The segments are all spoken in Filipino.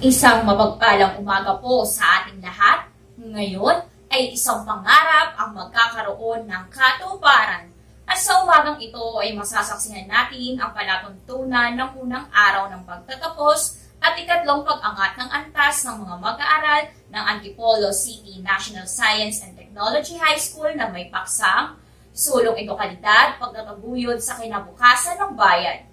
Isang mapagpalang umaga po sa ating lahat. Ngayon ay isang pangarap ang magkakaroon ng katuparan. At sa umagang ito ay masasaksihan natin ang palatuntunan ng unang araw ng pagtatapos at ikatlong pag-angat ng antas ng mga mag-aaral ng Antipolo City National Science and Technology High School na may paksang sulong edukalidad pagtataguyod sa kinabukasan ng bayan.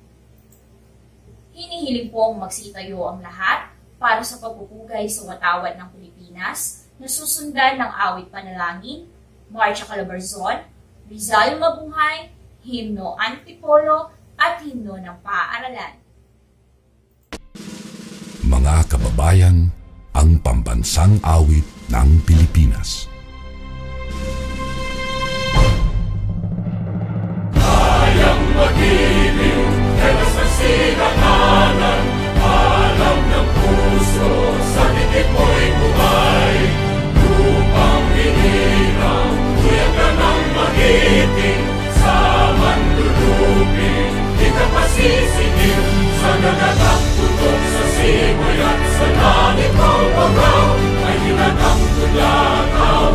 Hinihiling pong magsitayo ang lahat para sa pagpupugay sa watawat ng Pilipinas na susundan ng awit panalangin, Marcha Calabarzon, Rizal Mabuhay, Himno Antipolo at Himno ng Paaralan. Mga kababayan, ang pambansang awit ng Pilipinas. Kayang mag-ibig, kaya sa sinakanan, alam ng puso, sa titik mo'y buhay. Lupang hinirang, kuya ka ng magiting, sa manlulupin, di ka pasisingil, sa nagatak tutok sa simoy at sa langit mo pagaw, ay hinatang tulakaw.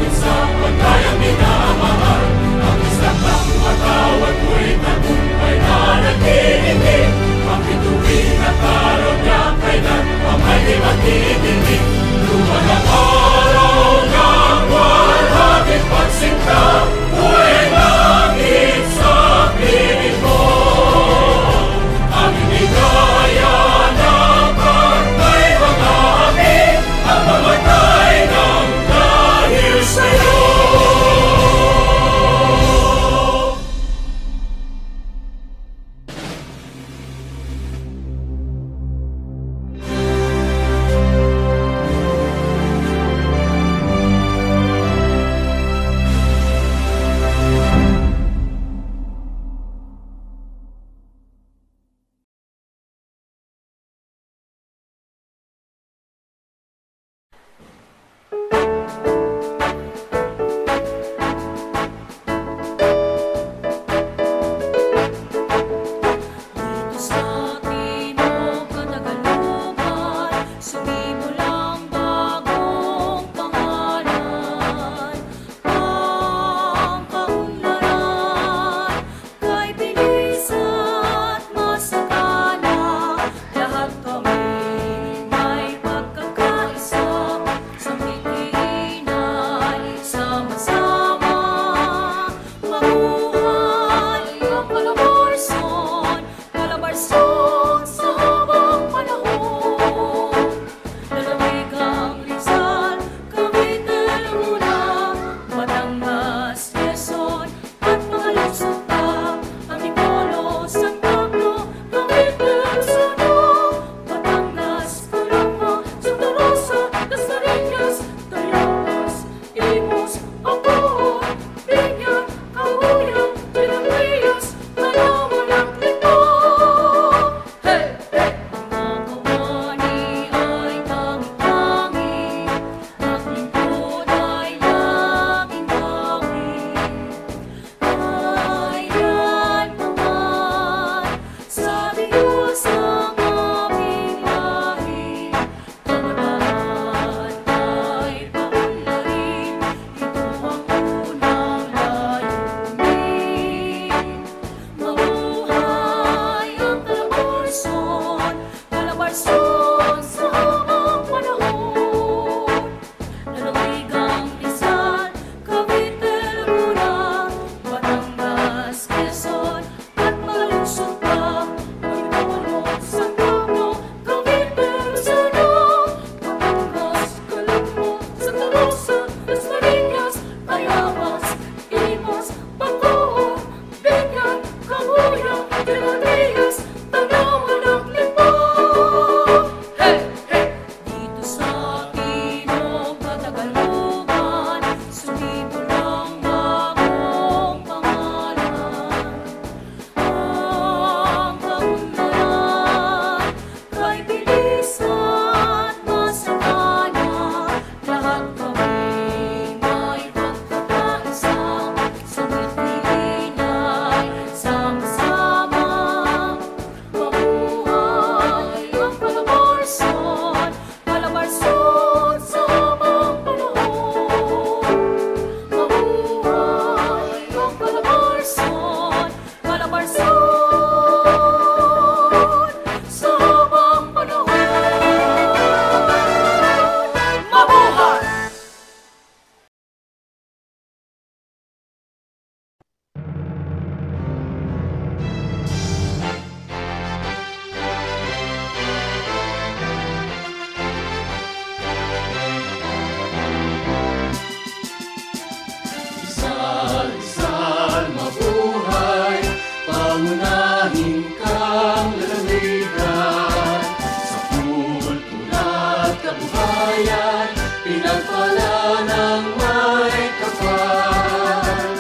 pangunahin kang lalawigan. Sa kultura at kabuhayan, pinagpala ng may kapal.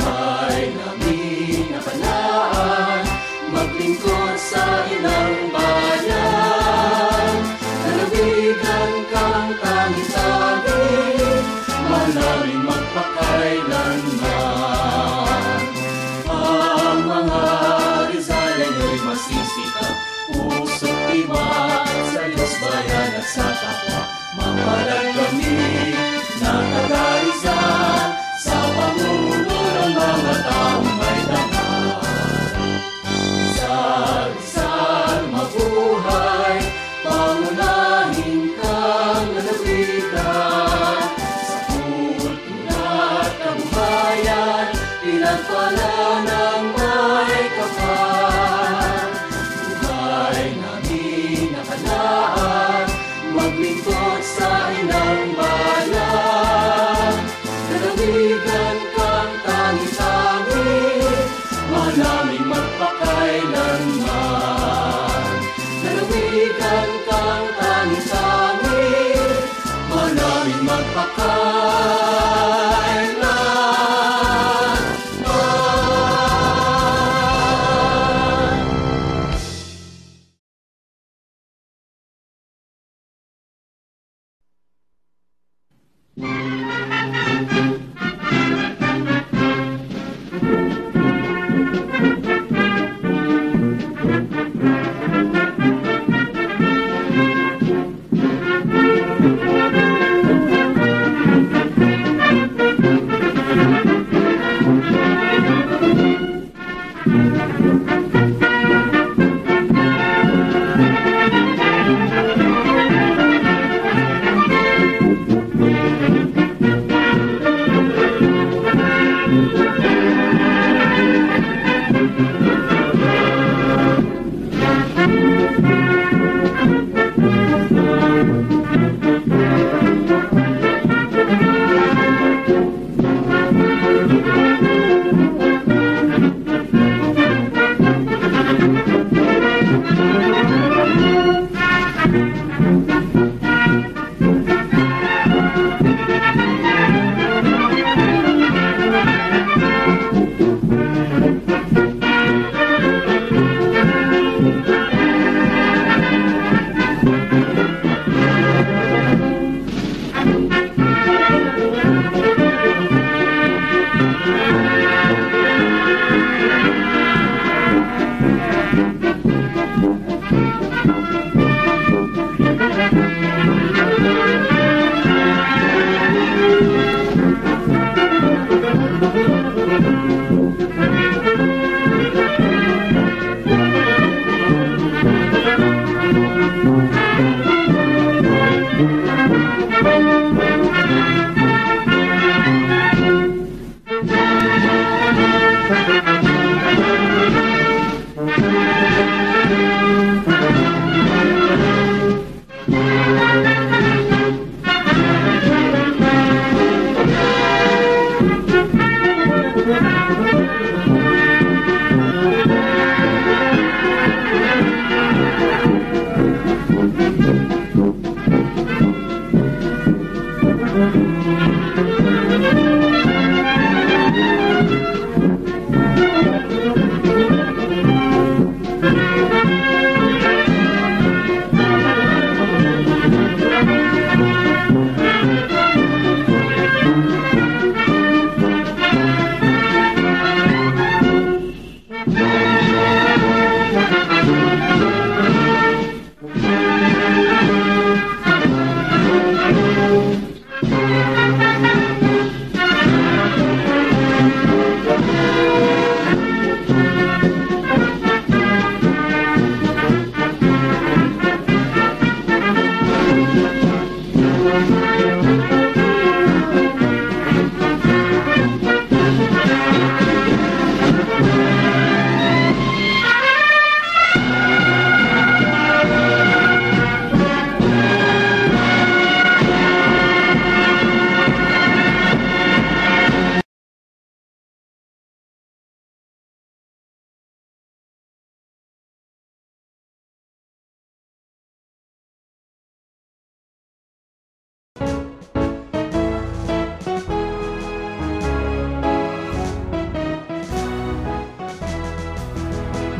Buhay namin nakalaan, maglingkod sa ilang bayan. Lalawigan kang tangi-tangi, malaming magpakailanman. Ang mga Rizaleño'y masisikap, puso't tiwag sa Diyos, bayan at sa kapwa. Mapalag kami na taga-Rizal, sa pamumuno ng mga taong may dangal. Rizal, Rizal, mabuhay, pangunahin kang lalawigan. Sa kultura at kabuhayan, pinagpala ng may kapal. Buhay namin nakalaan, maglingkod sa inang bayan. Lalawigan kang tangi-tangi, malaming magpakailanman. Lalawigan kang tangi-tangi, malaming magpakailanman.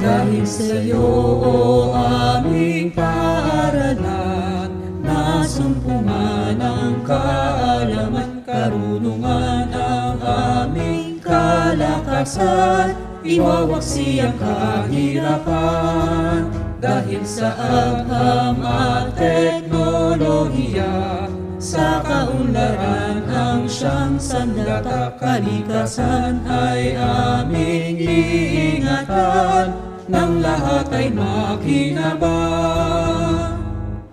Dahil sa'yo, o aming paaralan, nasumpungan ang kaalaman, karunungan ang aming kalakasan, iwawaksi ang kahirapan. Dahil sa agham at teknolohiya, sa kaunlaran ang siyang sandata, kalikasan ay aming iingatan, ng lahat ay makinabang.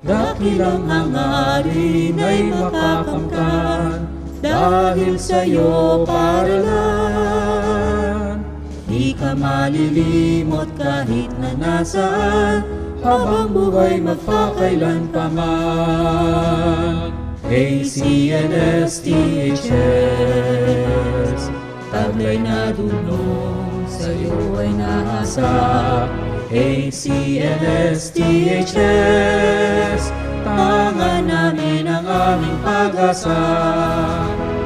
Dakilang hangarin ay makakamtan, dahil sa'yo paralan. Di ka malilimot kahit na nasaan, habang buhay magpakailan pa man. ACNSTHS, taglay na dulong sa'yo ay nasa. ACNSTHS, tangan namin ang aming pag-asa.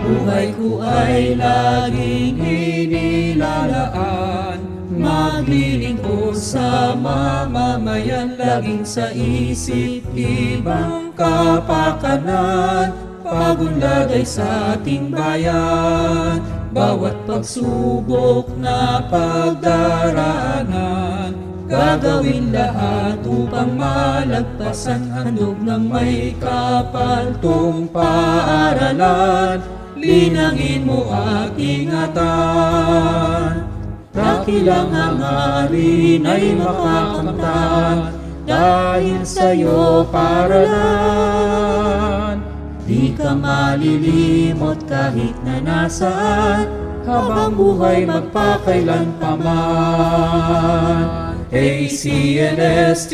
Buhay ko ay laging inilalaan, maglilingkod sa mamamayan, laging sa isip ibang kapakanan, pagunlad ay sa ating bayan. Bawat pagsubok na pagdaraanan, gagawin lahat upang malagpasan, handog ng may kapal tong paaralan, linangin mo at ingatan. Dakilang hangarin ay makakamtan, dahil sa'yo paralan. Di ka malilimot kahit na nasaan, habang buhay magpakailan pa man. ACNSTHS,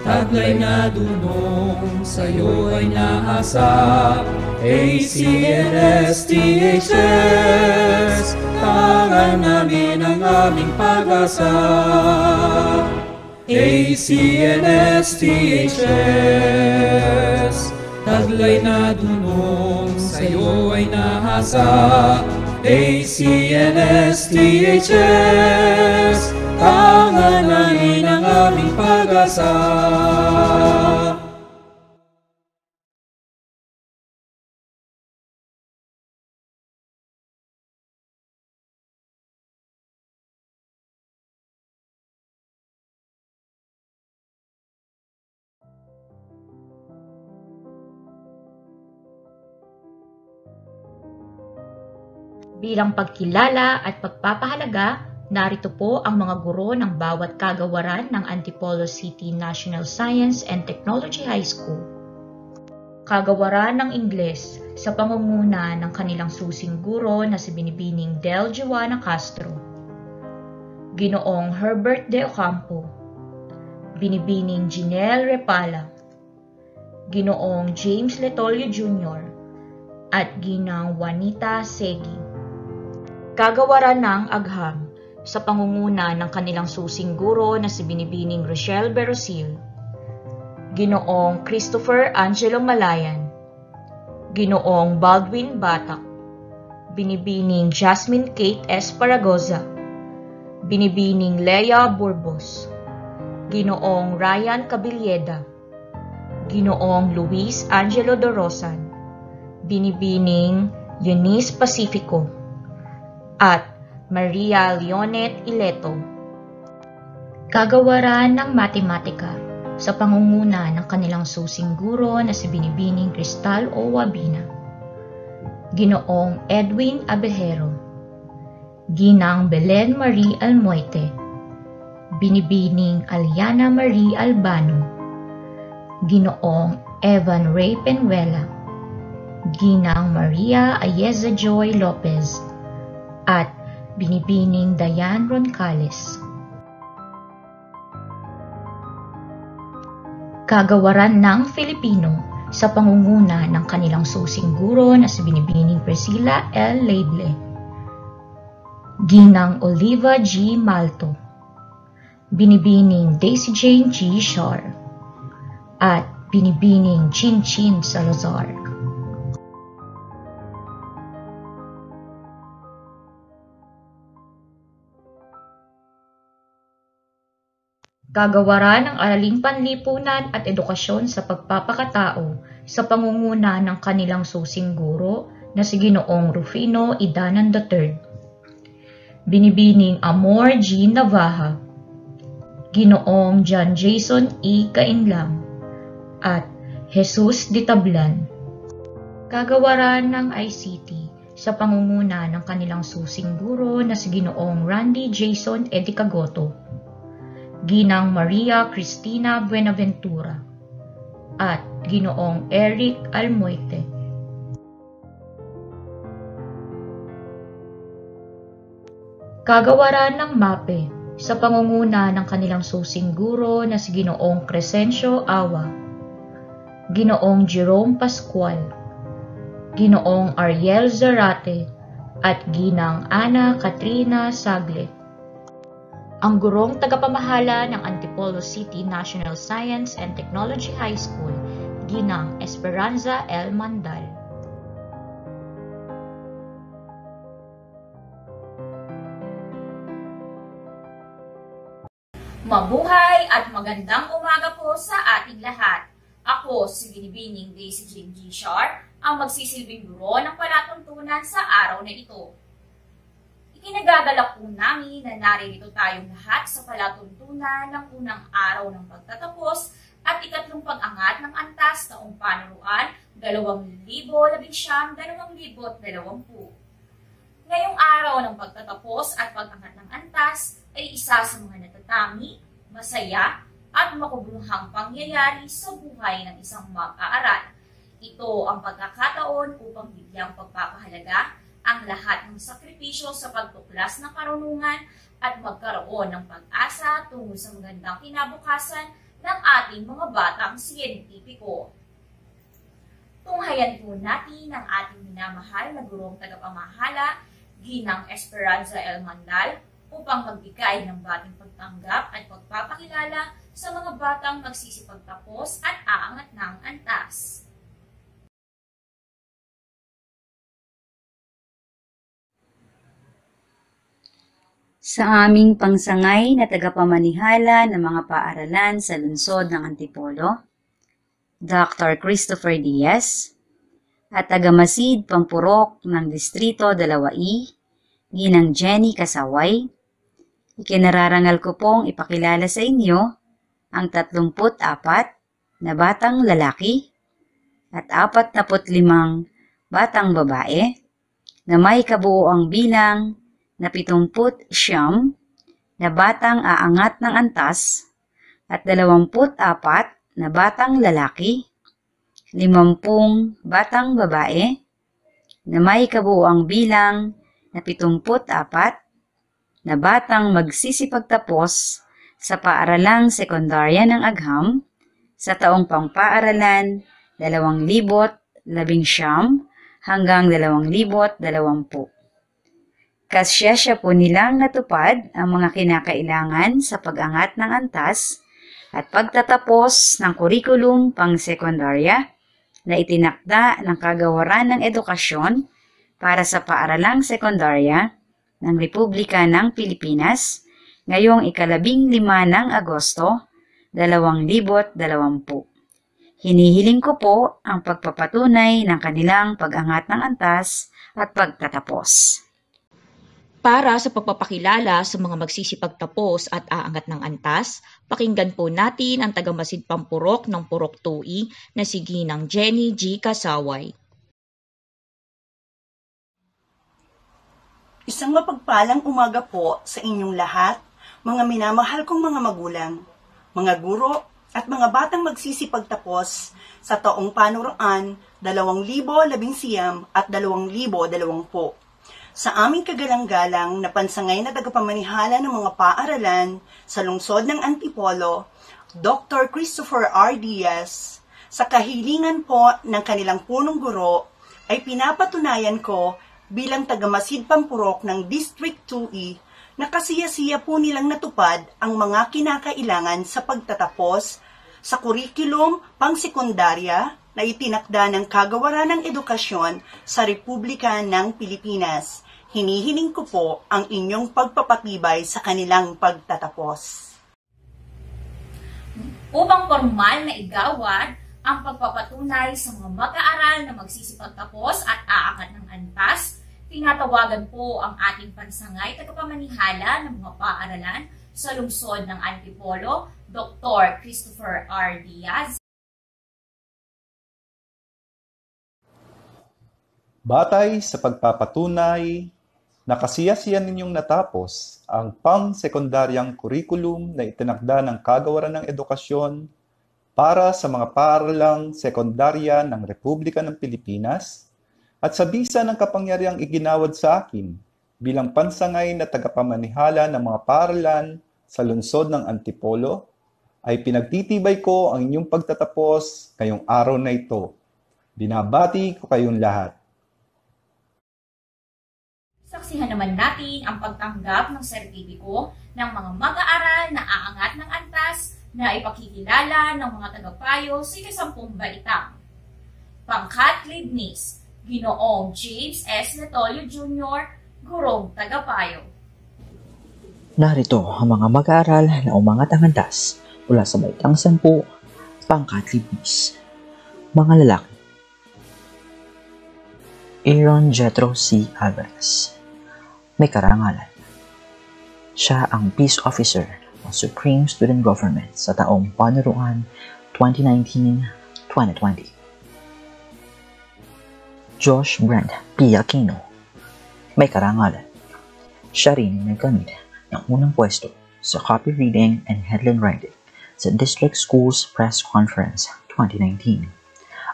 taglay na dunong sa'yo ay naasa. ACNSTHS, tangan namin ang aming pag-asa. ACNSTHS, taglay na dunong sa'yo ay nahasa. ACNSTHS, tangan namin ang aming pag-asa. Bilang pagkilala at pagpapahalaga, narito po ang mga guro ng bawat kagawaran ng Antipolo City National Science and Technology High School. Kagawaran ng Ingles sa pangunguna ng kanilang susing guro na si Binibining Del Joanna Castro, Ginoong Herbert De Ocampo, Binibining Jinelle Repala, Ginoong James Letolio Jr., at Ginang Juanita Segi. Kagawaran ng Agham sa pangunguna ng kanilang susing guro na si Binibining Rochelle Berosil, Ginoong Christopher Angelo Malayan, Ginoong Baldwin Batak, Binibining Jasmine Kate Esparagoza, Binibining Lea Burbos, Ginoong Ryan Cabilieda, Ginoong Luis Angelo Dorosan, Binibining Eunice Pacifico, at Maria Leonet Ileto. Kagawaran ng Matematika sa pangunguna ng kanilang susing guro na si Binibining Cristal O. Wabina, Ginoong Edwin Abejero, Ginang Belen Marie Almoite, Binibining Aliana Marie Albano, Ginoong Evan Ray Penuela, Ginang Maria Ayeza Joy Lopez, at Binibining Dayan Roncales. Kagawaran ng Filipino sa pangunguna ng kanilang susing guro na si Binibining Priscilla L. Laible, Ginang Oliva G. Malto, Binibining Daisy Jane G. Shar, at Binibining Chin Chin Salazar. Kagawaran ng Araling Panlipunan at Edukasyon sa Pagpapakatao sa pangunguna ng kanilang susing guro na si Ginoong Rufino Idanan III. Binibining Amor G. Navaja, Ginoong John Jason E. Cainlam, at Jesus de Tablan. Kagawaran ng ICT sa pangunguna ng kanilang susing guro na si Ginoong Randy Jason Edicagoto, Ginang Maria Cristina Buenaventura, at Ginoong Eric Almoite. Kagawaran ng MAPE sa pangunguna ng kanilang susing guro na si Ginoong Crescencio Awa, Ginoong Jerome Pascual, Ginoong Ariel Zarate, at Ginang Ana Katrina Sagle. Ang gurong tagapamahala ng Antipolo City National Science and Technology High School, Ginang Esperanza L. Mandal. Mabuhay at magandang umaga po sa ating lahat. Ako si Binibining Daisy Jean Gishar, ang magsisilbing guro ng palatuntunan sa araw na ito. Ikinagagalak po namin na naririto tayong lahat sa palatuntunan ng unang araw ng pagtatapos at ikatlong pag-angat ng antas taong panuruan 2019-2020. Ngayong araw ng pagtatapos at pag-angat ng antas ay isa sa mga natatami, masaya at makabuluhang pangyayari sa buhay ng isang mag-aaral. Ito ang pagkakataon upang bigyang pagpapahalaga ang lahat ng sakripisyo sa pagtuklas ng karunungan at magkaroon ng pag-asa tungo sa magandang kinabukasan ng ating mga batang siyentipiko. Tunghayan po natin ang ating minamahal na gurong tagapamahala, Ginang Esperanza L. Mandal, upang magbigay ng bating pagtanggap at pagpapakilala sa mga batang magsisipagtapos at aangat ng antas. Sa aming pangsangay na tagapamanihala ng mga paaralan sa lungsod ng Antipolo, Dr. Christopher Diaz, at tagamasid pampurok ng Distrito 2E, Ginang Jenny Kasaway, ikinararangal ko pong ipakilala sa inyo ang 34 na batang lalaki at 45 batang babae na may kabuoang bilang na 79 na batang aangat ng antas at 24 na batang lalaki, 50 batang babae na may kabuoang bilang na 74 na batang magsisipagtapos sa paaralang sekundarya ng Agham sa taong pangpaaralan 2019 hanggang 2020. Kasyasya po nilang natupad ang mga kinakailangan sa pag-angat ng antas at pagtatapos ng kurikulum pang-sekundarya na itinakda ng Kagawaran ng Edukasyon para sa paaralang sekundarya ng Republika ng Pilipinas ngayong 15 ng Agosto, 2020. Hinihiling ko po ang pagpapatunay ng kanilang pag-angat ng antas at pagtatapos. Para sa pagpapakilala sa mga magsisipagtapos at aangat ng antas, pakinggan po natin ang tagamasid pampurok ng Purok 2E na si Ginang Jenny G. Kasaway. Isang mapagpalang umaga po sa inyong lahat, mga minamahal kong mga magulang, mga guro at mga batang magsisipagtapos sa taong panuruan 2019 at 2020. Sa aming kagalang-galang na pansangay na tagapamanihala ng mga paaralan sa lungsod ng Antipolo, Dr. Christopher R. Diaz, sa kahilingan po ng kanilang punong guro, ay pinapatunayan ko bilang tagamasid pampurok ng District 2E na kasiyasiya po nilang natupad ang mga kinakailangan sa pagtatapos sa kurikulum pang-sekundarya na itinakda ng Kagawaran ng Edukasyon sa Republika ng Pilipinas. Hinihiling ko po ang inyong pagpapatibay sa kanilang pagtatapos. upang formal na igawad ang pagpapatunay sa mga mag-aaral na magsisipagtapos at aangat ng antas. Tinatawagan po ang ating pansangay tagapamanihala ng mga paaralan sa lungsod ng Antipolo, Dr. Christopher R. Diaz. Batay sa pagpapatunay na kasiyasiyan ninyong natapos ang pang-sekundaryang kurikulum na itinakda ng Kagawaran ng Edukasyon para sa mga paaralang sekundarya ng Republika ng Pilipinas at sa bisa ng kapangyarihang iginawad sa akin bilang pansangay na tagapamanihala ng mga paaralan sa lungsod ng Antipolo, ay pinagtitibay ko ang inyong pagtatapos ngayong araw na ito. Binabati ko kayong lahat. Saksihan naman natin ang pagtanggap ng sertipiko ng mga mag-aaral na aangat ng antas na ipakikilala ng mga tagapayo sa 10 baitang. Pangkat Lidnis, Ginoong James S. Letolio Jr., Gurong Tagapayo. Narito ang mga mag-aaral na umangat ang antas mula sa baitang 10, Pangkat Lidnis. Mga lalaki: Aaron Jetro C. Alvarez. May karangalan. Siya ang Peace Officer ng Supreme Student Government sa taong panuruan 2019-2020. Josh Brent P. Aquino. May karangalan. Siya rin ay nagkamit ng unang pwesto sa Copy Reading and Headline Writing sa District Schools Press Conference 2019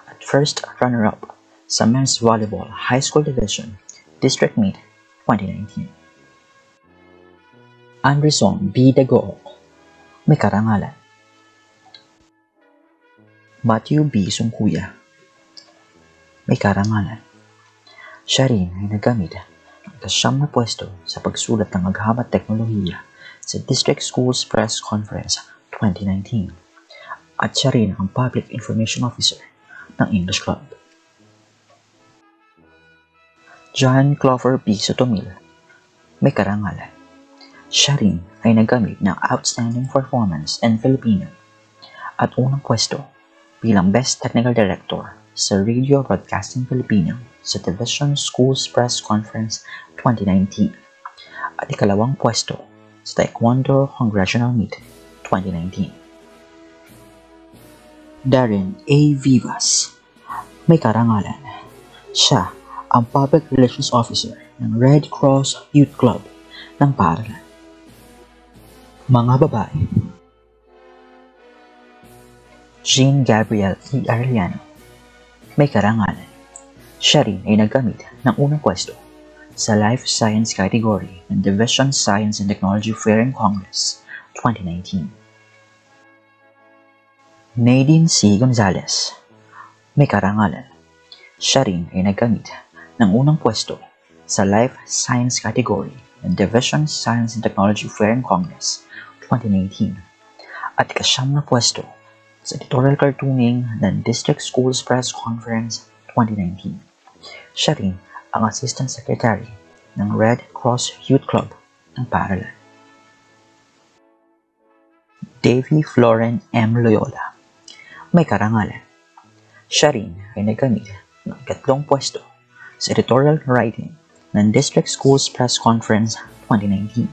at first runner-up sa Men's Volleyball High School Division District Meet 2019. Anderson B. Dagoong. May karangalan. Matthew B. Sungkuya. May karangalan. Siya rin ay naggamit ng 9 na pwesto sa pagsulat ng aghamat teknolohiya sa District Schools Press Conference 2019 at siya rin ang Public Information Officer ng English Club. John Clover P. Sotomil. May karangalan. Siya rin ay naggamit ng Outstanding Performance in Filipino at unang pwesto bilang Best Technical Director sa Radio Broadcasting Filipino sa Division Schools Press Conference 2019 at ikalawang pwesto sa Taekwondo Congressional Meet 2019. Darren A. Vivas. May karangalan. Siya ang Public Relations Officer ng Red Cross Youth Club ng paaralan. Mga babae: Jean Gabriel E. Arellano. May karangalan. Siya rin ay naggamit ng unang pwesto sa Life Science category ng Division Science and Technology Fair and Congress 2019. Nadine C. Gonzalez. May karangalan. Siya rin ay naggamit ng unang pwesto sa Life Science category ng Division Science and Technology Fair and Congress 2019 at 9 na pwesto sa editorial cartooning ng District Schools Press Conference 2019. Siya rin ang Assistant Secretary ng Red Cross Youth Club ng paaralan. Davy Floren M. Loyola. May karangalan. Siya rin ay naggamit ng 3 pwesto sa editorial writing ng District Schools Press Conference 2019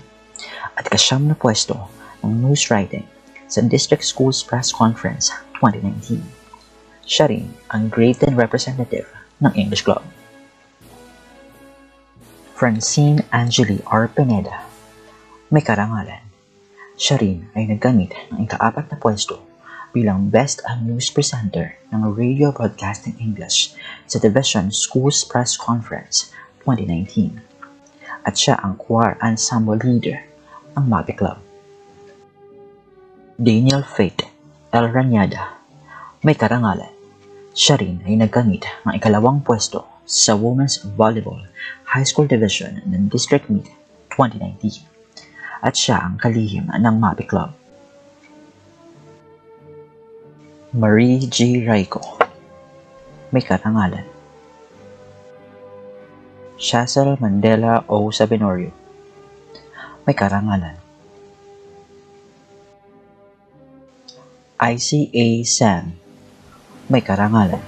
at 9 na pwesto ng news writing sa District Schools Press Conference 2019. Siya rin ang Grade 10 representative ng English Club. Francine Angeli R. Pineda. May karangalan. Siya rin ay naggamit ng 4 na pwesto bilang Best News Presenter ng Radio Broadcasting English sa Division Schools Press Conference 2019 at siya ang Choir Ensemble Leader ng MAPI Club. Daniel Faith L. Ranyada. May karangalan. Siya rin ay naggamit ng 2 pwesto sa Women's Volleyball High School Division ng District Meet 2019 at siya ang kalihim ng MAPI Club. Marie G. Raico. May karangalan. Shazel Mandela O. Sabinorio. May karangalan. ICA Sam, may karangalan.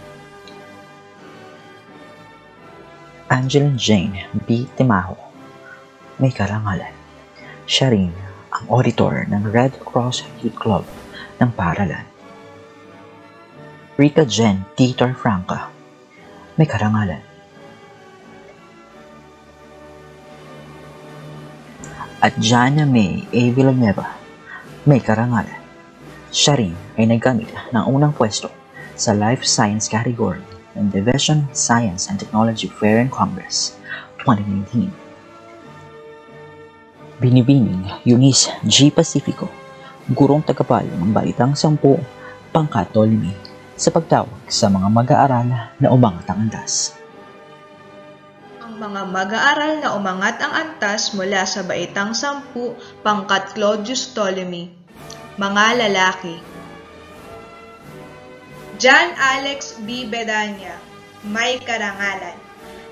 Angeline Jane B. Timaho, may karangalan. Siya rin ang auditor ng Red Cross Youth Club ng Paaralan. Rika Jen T. Torfranca, may karangalan. At Jana May A. Villanueva, may karangalan. Siya rin ay nagkamit ng unang pwesto sa Life Science category ng Division Science and Technology Fair and Congress 2019. Binibining Eunice G. Pacifico, gurong tagapayo ng Baitang 10, Pangkat Ptolemy, sa pagtawag sa mga mag-aaral na umangat ang antas. Ang mga mag-aaral na umangat ang antas mula sa Baitang 10, Pangkat Claudius Ptolemy. Mga lalaki: John Alex B. Bedanya, may karangalan.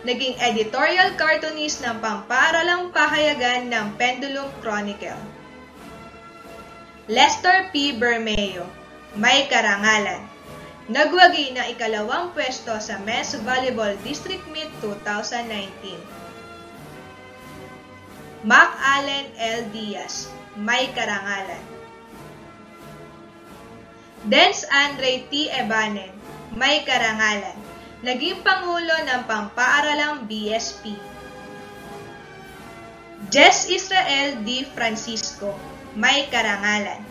Naging editorial cartoonist ng pampaaralang pahayagan ng Pendulum Chronicle. Lester P. Bermeo, may karangalan. Nagwagi ng ikalawang pwesto sa Men's Volleyball District Meet 2019. Mac Allen L. Diaz, may karangalan. Dens Andre T. Ebanen, may karangalan. Naging Pangulo ng Pampaaralang BSP. Jess Israel D. Francisco, may karangalan.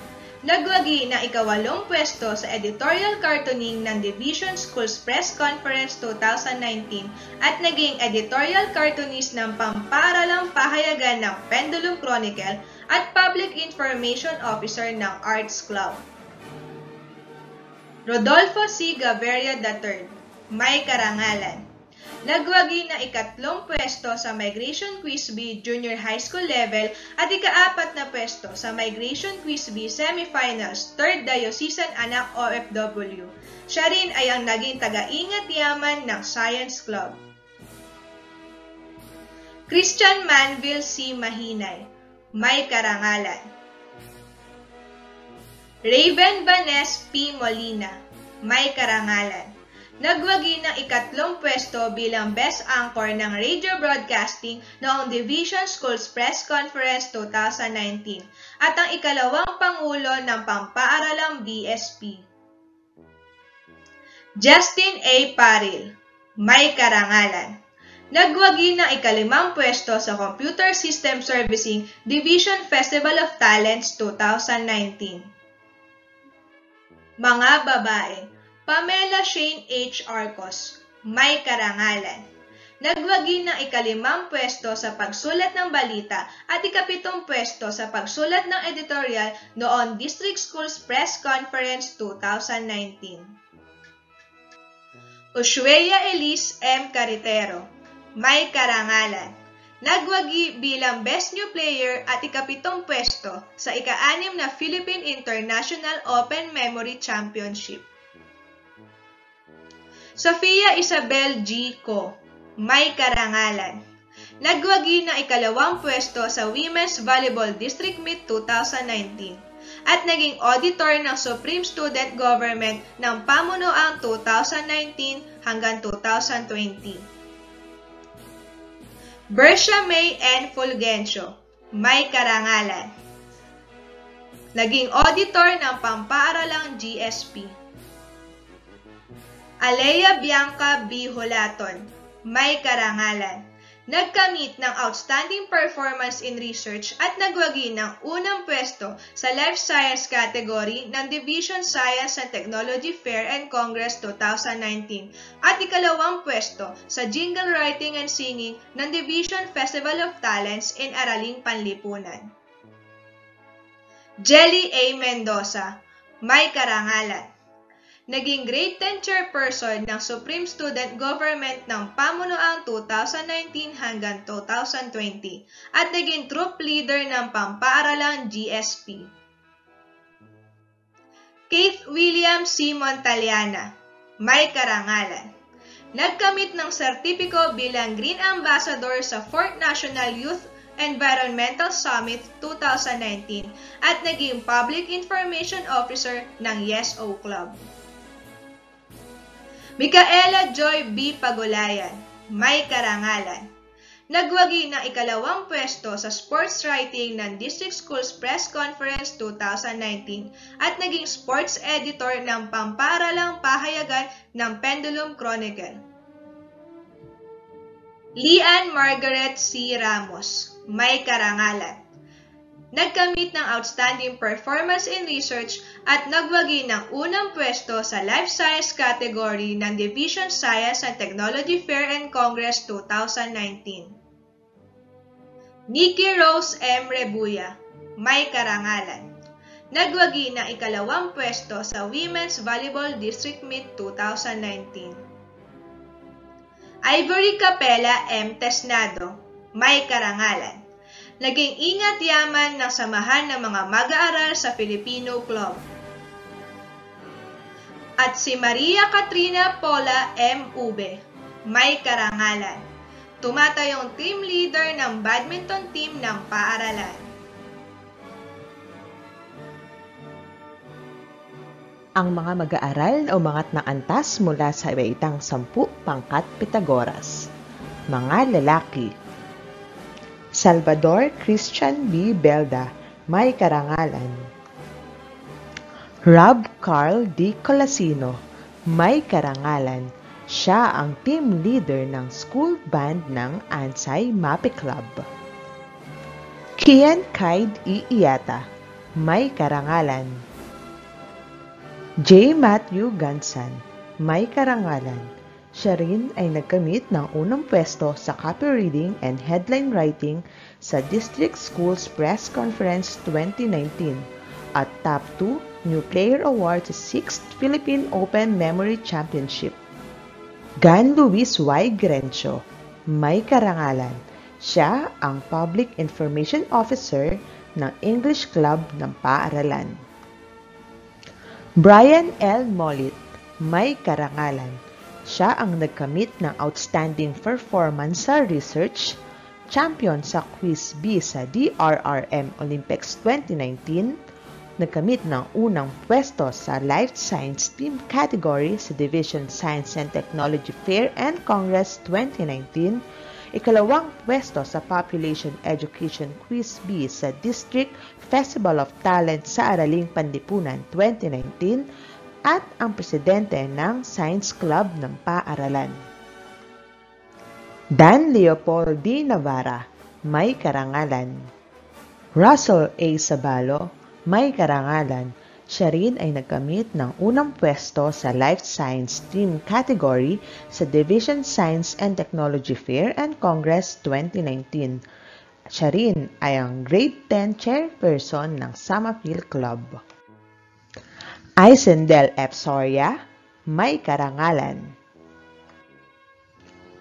Nagwagi ng ikawalong pwesto sa editorial cartooning ng Division Schools Press Conference 2019 at naging editorial cartoonist ng Pampaaralang Pahayagan ng Pendulum Chronicle at Public Information Officer ng Arts Club. Rodolfo C. Gaviria III, may karangalan. Nagwagi ng ikatlong pwesto sa Migration Quiz B Junior High School level at ikaapat na pwesto sa Migration Quiz B Semifinals 3rd Diocesan Anak OFW. Siya rin ay ang naging taga-ingat yaman ng Science Club. Christian Manville C. Mahinay, may karangalan. Raven Vaness P. Molina, may karangalan. Nagwagi ng ikatlong pwesto bilang Best Anchor ng Radio Broadcasting noong Division Schools Press Conference 2019 at ang ikalawang Pangulo ng Pampaaralang BSP. Justin A. Paril, may karangalan. Nagwagi ng ikalimang pwesto sa Computer System Servicing Division Festival of Talents 2019. Mga babae: Pamela Shane H. Arcos, may karangalan. Nagwagi ng ikalimang pwesto sa pagsulat ng balita at ikapitong pwesto sa pagsulat ng editorial noong District Schools Press Conference 2019. Ushuea Elise M. Caritero, may karangalan. Nagwagi bilang Best New Player at ikapitong pwesto sa ika-6 na Philippine International Open Memory Championship. Sofia Isabel G. Co, may karangalan. Nagwagi ng ikalawang pwesto sa Women's Volleyball District Meet 2019 at naging auditor ng Supreme Student Government ng pamunuang 2019 hanggang 2020. Bercia May N. Fulgencio, may karangalan. Naging auditor ng pampaaralang GSP. Alea Bianca B. Hulaton, may karangalan. Nagkamit ng Outstanding Performance in Research at nagwagi ng unang pwesto sa Life Science category ng Division Science and Technology Fair and Congress 2019 at ikalawang pwesto sa Jingle Writing and Singing ng Division Festival of Talents in Araling Panlipunan. Jelly A. Mendoza, may karangalan. Naging Grade 10 Chairperson ng Supreme Student Government ng pamunuang 2019 hanggang 2020 at naging Troop Leader ng pampaaralang GSP. Keith William C. Montaliana, may karangalan. Nagkamit ng sertipiko bilang Green Ambassador sa 4th National Youth Environmental Summit 2019 at naging Public Information Officer ng YesO Club. Micaela Joy B. Pagulayan, may karangalan. Nagwagi ng ikalawang pwesto sa sports writing ng District Schools Press Conference 2019 at naging sports editor ng pamparalang pahayagan ng Pendulum Chronicle. Lian Margaret C. Ramos, may karangalan. Nagkamit ng Outstanding Performance in Research at nagwagi ng unang pwesto sa Life Science category ng Division Science and Technology Fair and Congress 2019. Nikki Rose M. Rebuya, may karangalan. Nagwagi ng ikalawang pwesto sa Women's Volleyball District Meet 2019. Ivory Capella M. Tesnado, may karangalan. Naging ingat yaman ng samahan ng mga mag-aaral sa Filipino Club. At si Maria Katrina Paula M. Ube, may karangalan. Tumatayong team leader ng badminton team ng paaralan. Ang mga mag-aaral na umangat ng antas mula sa ibaitang 10 pangkat Pitagoras. Mga lalaki. Salvador Christian B. Belda, may karangalan. Rob Carl D. Colasino, may karangalan. Siya ang team leader ng school band ng Ansay Mape Club. Kian Kaid E. Iata, may karangalan. J. Matthew Gansan, may karangalan. Siya rin ay nagkamit ng unang pwesto sa copy reading and headline writing sa District Schools Press Conference 2019 at Top 2 New Player Award sa 6th Philippine Open Memory Championship. Gan Luis Y. Grencio, may karangalan. Siya ang Public Information Officer ng English Club ng paaralan. Brian L. Molit, may karangalan. Siya ang nagkamit ng Outstanding Performance sa Research, champion sa Quiz B sa DRRM Olympics 2019, nagkamit ng unang pwesto sa Life Science Team category sa Division Science and Technology Fair and Congress 2019, ikalawang pwesto sa Population Education Quiz B sa District Festival of Talent sa Araling Panlipunan 2019, at ang presidente ng Science Club ng paaralan. Dan Leopold D. Navarra, may karangalan. Russell A. Sabalo, may karangalan. Siya rin ay nagkamit ng unang pwesto sa Life Science Team category sa Division Science and Technology Fair and Congress 2019. Siya rin ay ang Grade 10 chairperson ng Summerfield Club. Isendel F. Soria, may karangalan.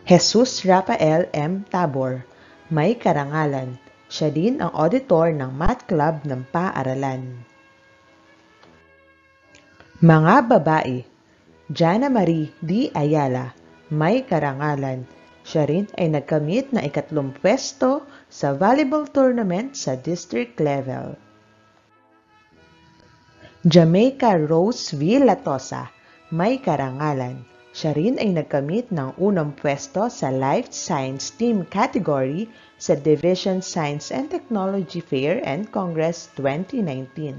Jesus Rafael M. Tabor, may karangalan. Siya din ang auditor ng Math Club ng paaralan. Mga babae. Jana Marie D. Ayala, may karangalan. Siya rin ay nagkamit ng ikatlong pwesto sa volleyball tournament sa district level. Jamaica Rose V. Latosa, may karangalan. Siya rin ay nagkamit ng unang pwesto sa Life Science Team category sa Division Science and Technology Fair and Congress 2019.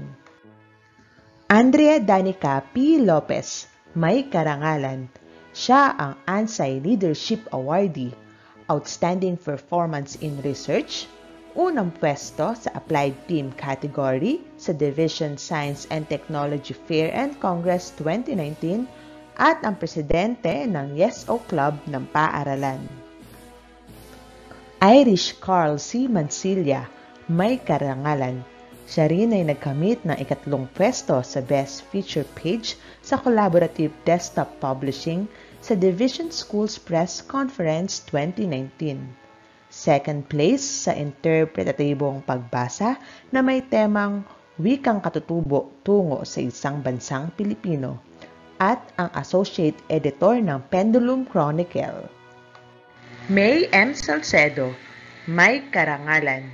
Andrea Danica P. Lopez, may karangalan. Siya ang Ansay Leadership Awardee, Outstanding Performance in Research, unang pwesto sa Applied Team category sa Division Science and Technology Fair and Congress 2019 at ang presidente ng YesO Club ng paaralan. Irish Carl C. Mansilla, may karangalan. Siya rin ay nagkamit ng ikatlong pwesto sa Best Feature Page sa Collaborative Desktop Publishing sa Division Schools Press Conference 2019. Second place sa interpretatibong pagbasa na may temang Wikang Katutubo tungo sa isang bansang Pilipino at ang Associate Editor ng Pendulum Chronicle. May M. Salcedo, may karangalan.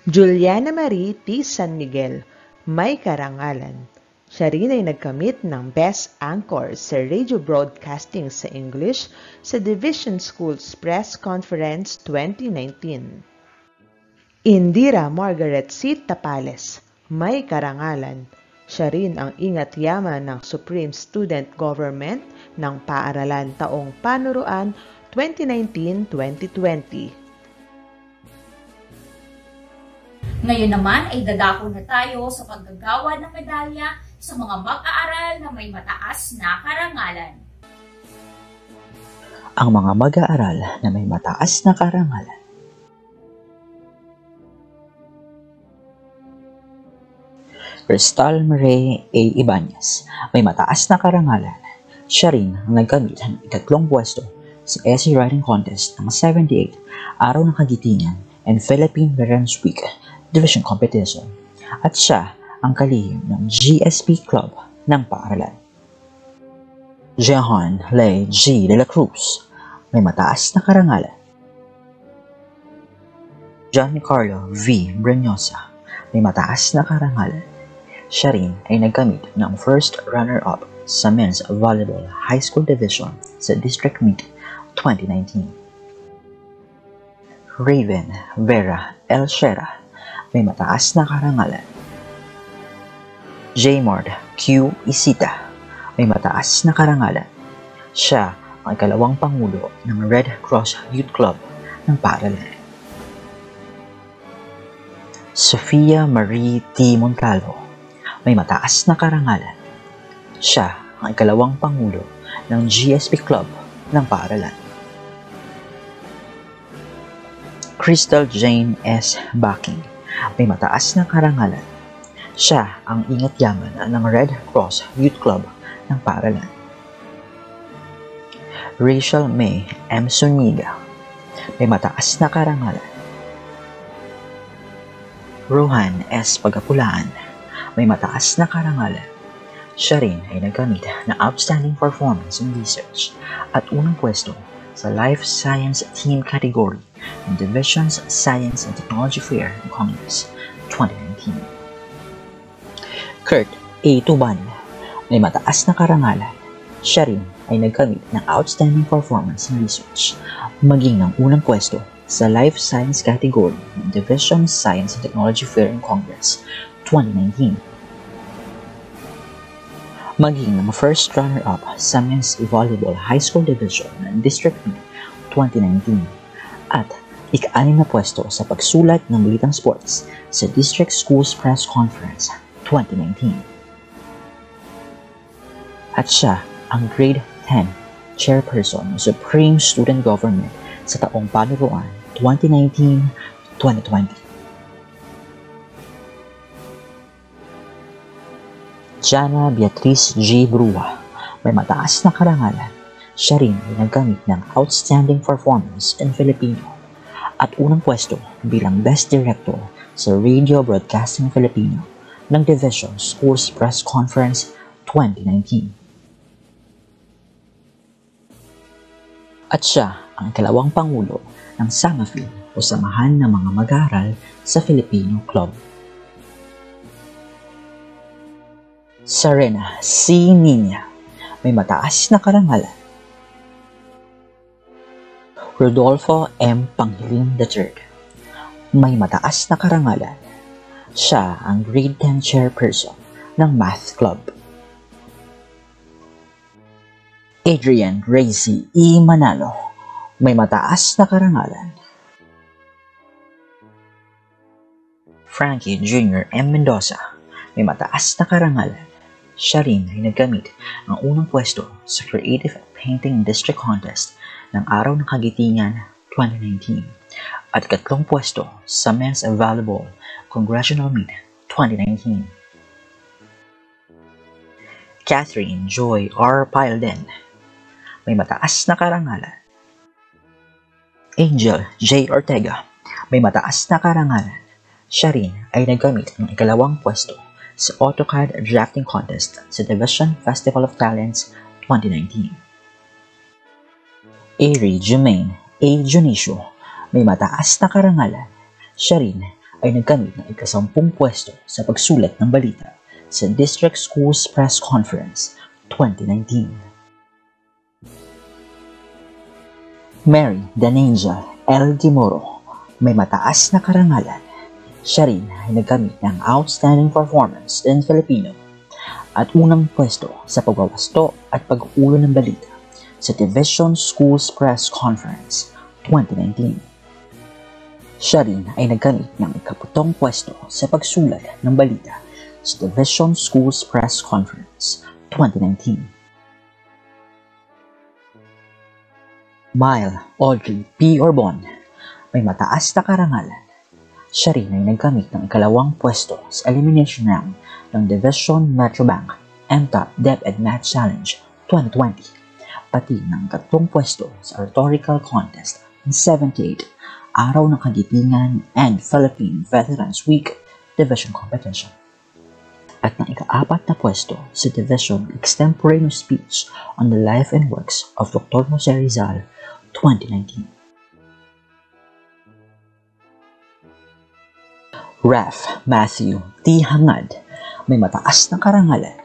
Juliana Marie T. San Miguel, may karangalan. Siya rin ay nagkamit ng Best Anchor sa Radio Broadcasting sa English sa Division Schools Press Conference 2019. Indira Margaret C. Tapales, may karangalan. Siya rin ang ingat yaman ng Supreme Student Government ng Paaralan Taong Panuruan 2019-2020. Ngayon naman ay dadako na tayo sa paggagawa ng medalya sa mga mag-aaral na may mataas na karangalan. Ang mga mag-aaral na may mataas na karangalan. Crystal Murray A. Ibanez, may mataas na karangalan. Siya rin ang nagkamit ng ikatlong pwesto sa essay writing contest ng 78 Araw ng Kagitingan and Philippine Veterans Week Division Competition at siya ang kalihim ng GSP Club ng paaralan. Jehan Lay G. de la Cruz, may mataas na karangalan. Giancarlo V. Brunyosa, may mataas na karangalan. Siya rin ay nagkamit ng first runner-up sa Men's Volleyball High School Division sa District Meet 2019. Raven Vera L. Shera, may mataas na karangalan. Jmord Q. Isita, may mataas na karangalan. Siya ang ikalawang pangulo ng Red Cross Youth Club ng paaralan. Sofia Marie T. Montalvo, may mataas na karangalan. Siya ang ikalawang pangulo ng GSP Club ng paaralan. Crystal Jane S. Backing, may mataas na karangalan. Siya ang ingat yaman ng Red Cross Youth Club ng paaralan. Rachel May M. Suniga, may mataas na karangalan. Rohan S. Pagapulaan, may mataas na karangalan. Siya rin ay nagkamit ng Outstanding Performance in Research at unang pwesto sa Life Science Team category ng Division's Science and Technology Fair in Congress 2019. Kurt A. Tuban, may mataas na karangalan. Siya rin ay nagkamit ng Outstanding Performance in Research maging ng unang pwesto sa Life Science category ng Division's Science and Technology Fair in Congress 2019. Maging ng first runner-up sa Men's Volleyball High School Division ng District Meet 2019 at ika-6 na pwesto sa pagsulat ng balitang sports sa District Schools Press Conference 2019. At siya ang Grade 10 Chairperson ng Supreme Student Government sa taong panuruan 2019-2020. Jana Beatriz G. Brua, may mataas na karangalan. Siya rin ay nagkamit ng Outstanding Performance in Filipino at unang pwesto bilang Best Director sa Radio Broadcasting Filipino ng Division Schools Press Conference 2019. At siya ang ikalawang pangulo ng SAMAFIL o Samahan ng Mga Mag-aaral sa Filipino Club. Serena C. Nina, may mataas na karangalan. Rodolfo M. Panghiling III, may mataas na karangalan. Siya ang Grade 10 Chairperson ng Math Club. Adrian Racy E. Manalo, may mataas na karangalan. Frankie Jr. M. Mendoza, may mataas na karangalan. Siya rin ay nagkamit ng unang pwesto sa Creative Painting District Contest ng Araw ng Kagitingan 2019 at ikatlong pwesto sa Men's Volleyball Congressional Meet 2019. Catherine Joy R. Pilden, may mataas na karangalan. Angel J. Ortega, may mataas na karangalan. Siya rin ay nagkamit ng ikalawang pwesto sa AutoCAD Drafting Contest sa Division Festival of Talents 2019. Ari Jumaine A. Junicio, may mataas na karangalan. Siya rin ay nagkamit ng ika-10 pwesto sa pagsulat ng balita sa District Schools Press Conference 2019. Mary Danangel L. Dimoro, may mataas na karangalan. Siya rin ay nagkamit ng Outstanding Performance in Filipino at unang pwesto sa pagwawasto at pag-uulo ng balita sa Division Schools Press Conference 2019. Siya rin ay nagkamit ng ika-7 pwesto sa pagsulat ng balita sa Division Schools Press Conference 2019. Mile Audrey P. Orbon, may mataas na karangalan. Siya rin ay nagkamit ng ika-2 pwesto sa elimination round ng Division Metrobank MTOP DepEd Math Challenge 2020, pati ng 3 pwesto sa rhetorical contest ng 78 Araw ng Kagipingan and Philippine Veterans Week Division Competition, at ng ika-4 na pwesto sa Division Extemporaneous Speech on the Life and Works of Dr. Jose Rizal 2019. Ref Matthew T. Hangad, may mataas na karangalan.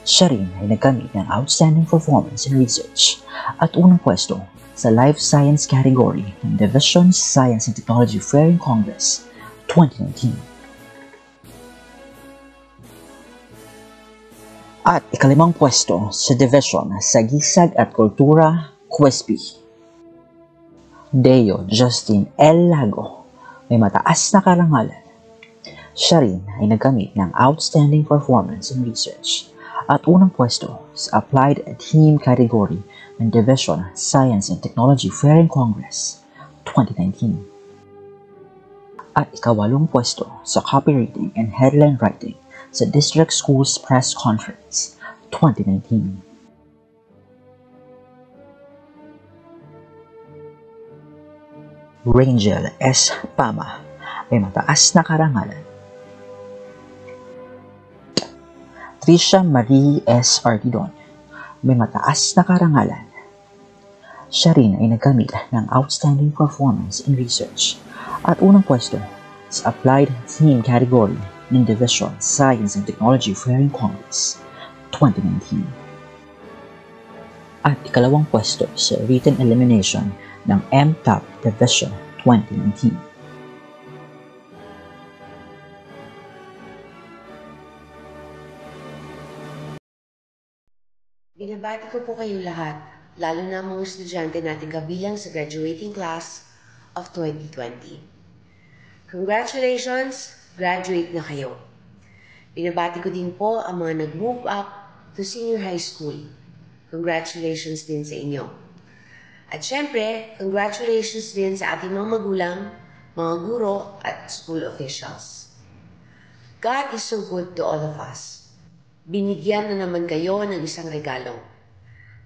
Siya rin ay nagkamit ng Outstanding Performance in Research at unang pwesto sa Life Science category ng Division Science and Technology Fair and Congress 2019. At ika-5 pwesto sa Division sa Gisag at Kultura QSP. Deo Justin L. Lago, may mataas na karangalan. Siya rin ay nagkamit ng Outstanding Performance in Research at unang pwesto sa Applied Theme category ng Division Science and Technology Fair and Congress 2019. At ika-8 pwesto sa Copywriting and Headline Writing sa District Schools Press Conference 2019. Rangel S. Pama, may mataas na karangalan. Trisha Marie S. Artidon, may mataas na karangalan. Siya rin ay nagkamit ng Outstanding Performance in Research at unang pwesto sa Applied Theme category ng Division Science and Technology Fair and Congress 2019. At ika-2 pwesto sa Written Elimination ng MTOP Division 2019. Binabati ko po kayo lahat, lalo na mga estudyante natin kabilang sa graduating class of 2020. Congratulations! Graduate na kayo. Binabati ko din po ang mga nag-move up to senior high school. Congratulations din sa inyo. At syempre, congratulations din sa ating mga magulang, mga guro at school officials. God is so good to all of us. Binigyan na naman kayo ng isang regalo.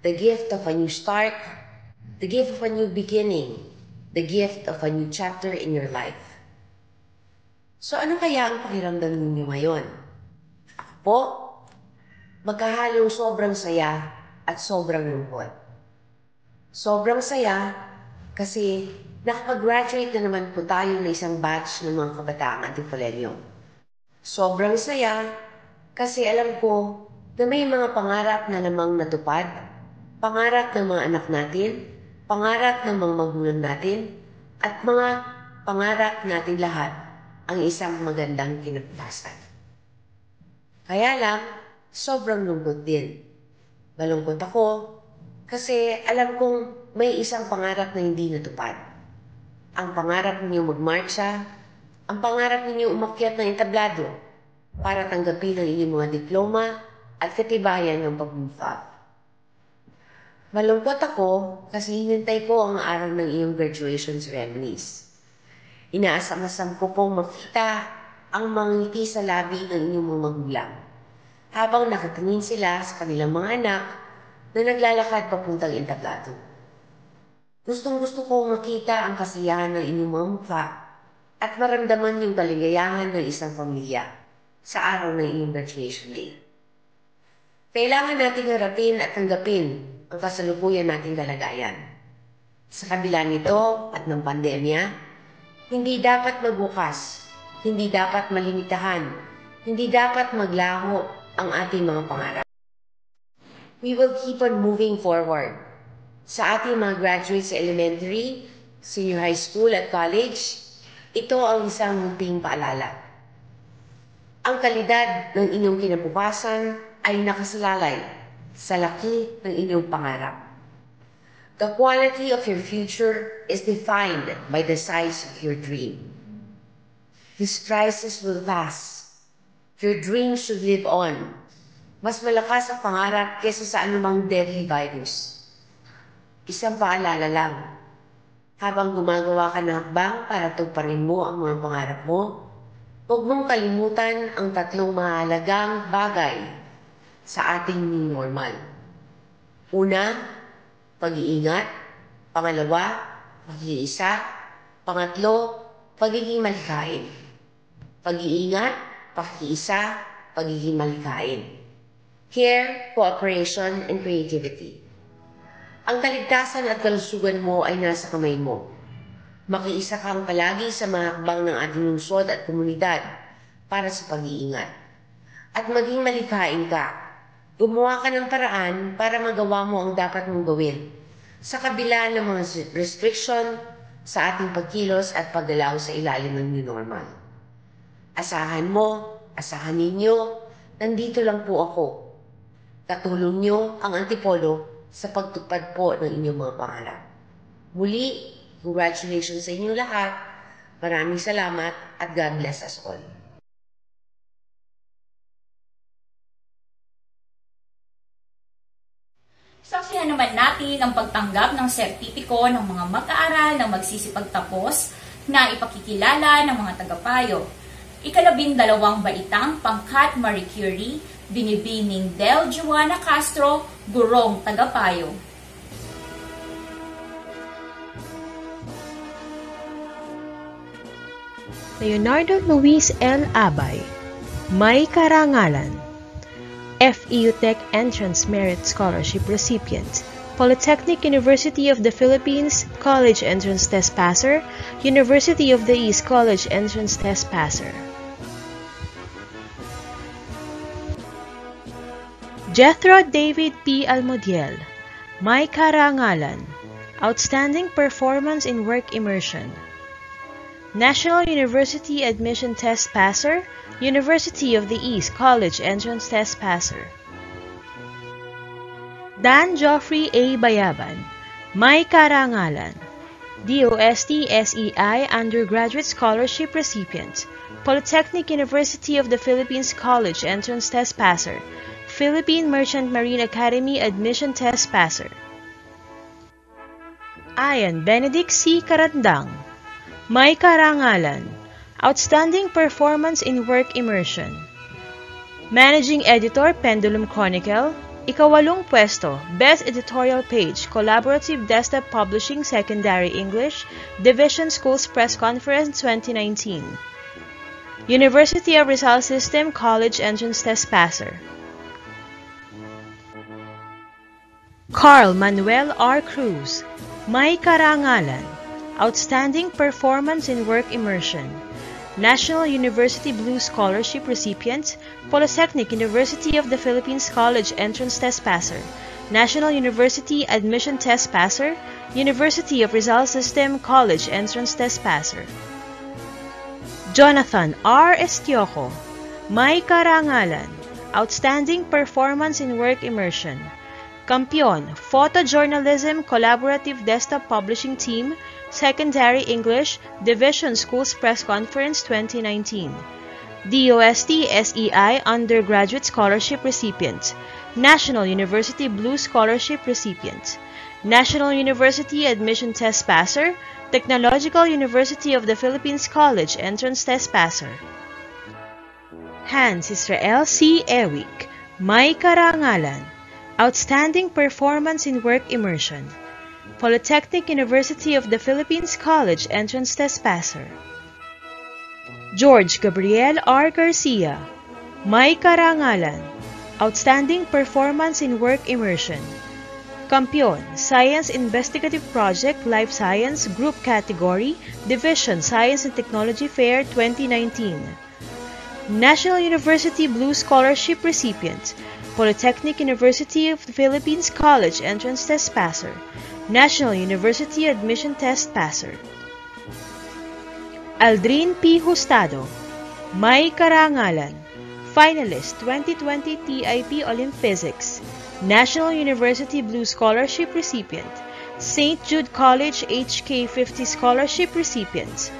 The gift of a new start, the gift of a new beginning, the gift of a new chapter in your life. So ano kaya ang pakiramdam ninyo ngayon? Ako po, magkahalong sobrang saya at sobrang lungkot. Sobrang saya kasi nakapag-graduate na naman po tayo ng isang batch ng mga kabataang Antipolenyo. Sobrang saya kasi alam ko na may mga pangarap na namang natupad, pangarap ng mga anak natin, pangarap ng mga magulang natin, at mga pangarap natin lahat ang isang magandang kinabukasan. Kaya lang, sobrang lungkot din. Malungkot ako kasi alam kong may isang pangarap na hindi natupad. Ang pangarap ninyo magmarcha, ang pangarap ninyo umakyat ng entablado para tanggapin ang inyong mga diploma at katibayan ng pag-move up. Malungkot ako kasi hinintay ko ang araw ng iyong graduation ceremonies. Inaasam-asam ko pong makita ang mga ngiti sa labi ng inyong mga magulang habang nakatingin sila sa kanilang mga anak na naglalakad papuntang entablado. Gustong-gusto ko makita ang kasiyahan ng inyong mga mukha at maramdaman yung kaligayahan ng isang pamilya sa araw ng iyong graduation day. Kailangan nating harapin at tanggapin ang kasalukuyan nating kalagayan. Sa kabila nito at ng pandemya, hindi dapat magbukas, hindi dapat malimitahan, hindi dapat maglaho ang ating mga pangarap. We will keep on moving forward. Sa ating mga graduates sa elementary, senior high school at college, ito ang isang munting paalala. Ang kalidad ng inyong kinabukasan ay nakasalalay sa laki ng inyong pangarap. The quality of your future is defined by the size of your dream. This crisis will pass. Your dream should live on. Mas malakas ang pangarap kaysa sa anumang deadly virus. Isang paalala lang. Habang gumagawa ka ng hakbang para tugparin mo ang mga pangarap mo, huwag mong kalimutan ang 3 mahalagang bagay sa ating new normal. Una, pag-iingat. Pangalawa, pag-iisa. Pangatlo, pagiging malikhain. Pag-iingat, pag-iisa, pagiging malikhain. Care, cooperation, and creativity. Ang kaligtasan at kalusugan mo ay nasa kamay mo. Makiisa kang palagi sa mga hakbang ng ating lungsod at komunidad para sa pag-iingat. At maging malikhain ka. Gumawa ka ng paraan para magawa mo ang dapat mong gawin sa kabila ng mga restriction sa ating pagkilos at paggalaw sa ilalim ng new normal. Asahan mo, asahan ninyo, nandito lang po ako. Katulong nyo ang Antipolo sa pagtupad po ng inyong mga pangarap. Muli, congratulations sa inyong lahat. Maraming salamat at God bless us all. Saksihan naman natin ang pagtanggap ng sertipiko ng mga mag-aaral na magsisipagtapos na ipakikilala ng mga tagapayo. 12 baitang pangkat Marie Curie, binibining Del Juana Castro, gurong tagapayo. Leonardo Luis L. Abay, may karangalan. FEU Tech Entrance Merit Scholarship recipient, Polytechnic University of the Philippines College Entrance Test Passer, University of the East College Entrance Test Passer. Jethro David P. Almudiel, may karangalan. Outstanding performance in work immersion. National University Admission Test Passer, University of the East College Entrance Test Passer. Dan Geoffrey A. Bayaban, may karangalan. DOST SEI Undergraduate Scholarship recipient, Polytechnic University of the Philippines College Entrance Test Passer, Philippine Merchant Marine Academy Admission Test Passer. Ian Benedict C. Karandang, may karangalan. Outstanding performance in work immersion. Managing Editor Pendulum Chronicle, 8 pwesto, Best Editorial Page, Collaborative Desktop Publishing Secondary English, Division Schools Press Conference 2019. University of Rizal System College Entrance Test Passer. Carl Manuel R. Cruz, may karangalan. Outstanding performance in work immersion. National University Blue Scholarship recipient, Polytechnic University of the Philippines College Entrance Test Passer, National University Admission Test Passer, University of Rizal System College Entrance Test Passer. Jonathan R. Estioco, may karangalan. Outstanding performance in work immersion. Kampiyon, Photojournalism Collaborative Desktop Publishing Team, Secondary English, Division Schools Press Conference 2019. DOST SEI Undergraduate Scholarship recipient, National University Blue Scholarship recipient, National University Admission Test Passer, Technological University of the Philippines College Entrance Test Passer. Hans Israel C. Ewick, may karangalan. Outstanding performance in work immersion. Polytechnic University of the Philippines College Entrance Test Passer. George Gabriel R. Garcia, may karangalan. Outstanding performance in work immersion. Kampiyon, Science Investigative Project Life Science Group Category, Division Science and Technology Fair 2019. National University Blue Scholarship Recipient, Polytechnic University of the Philippines College Entrance Test Passer, National University Admission Test Passer. Aldrin P. Hustado, May Karangalan, Finalist 2020 TIP Olympics, National University Blue Scholarship Recipient, St. Jude College HK50 Scholarship Recipient,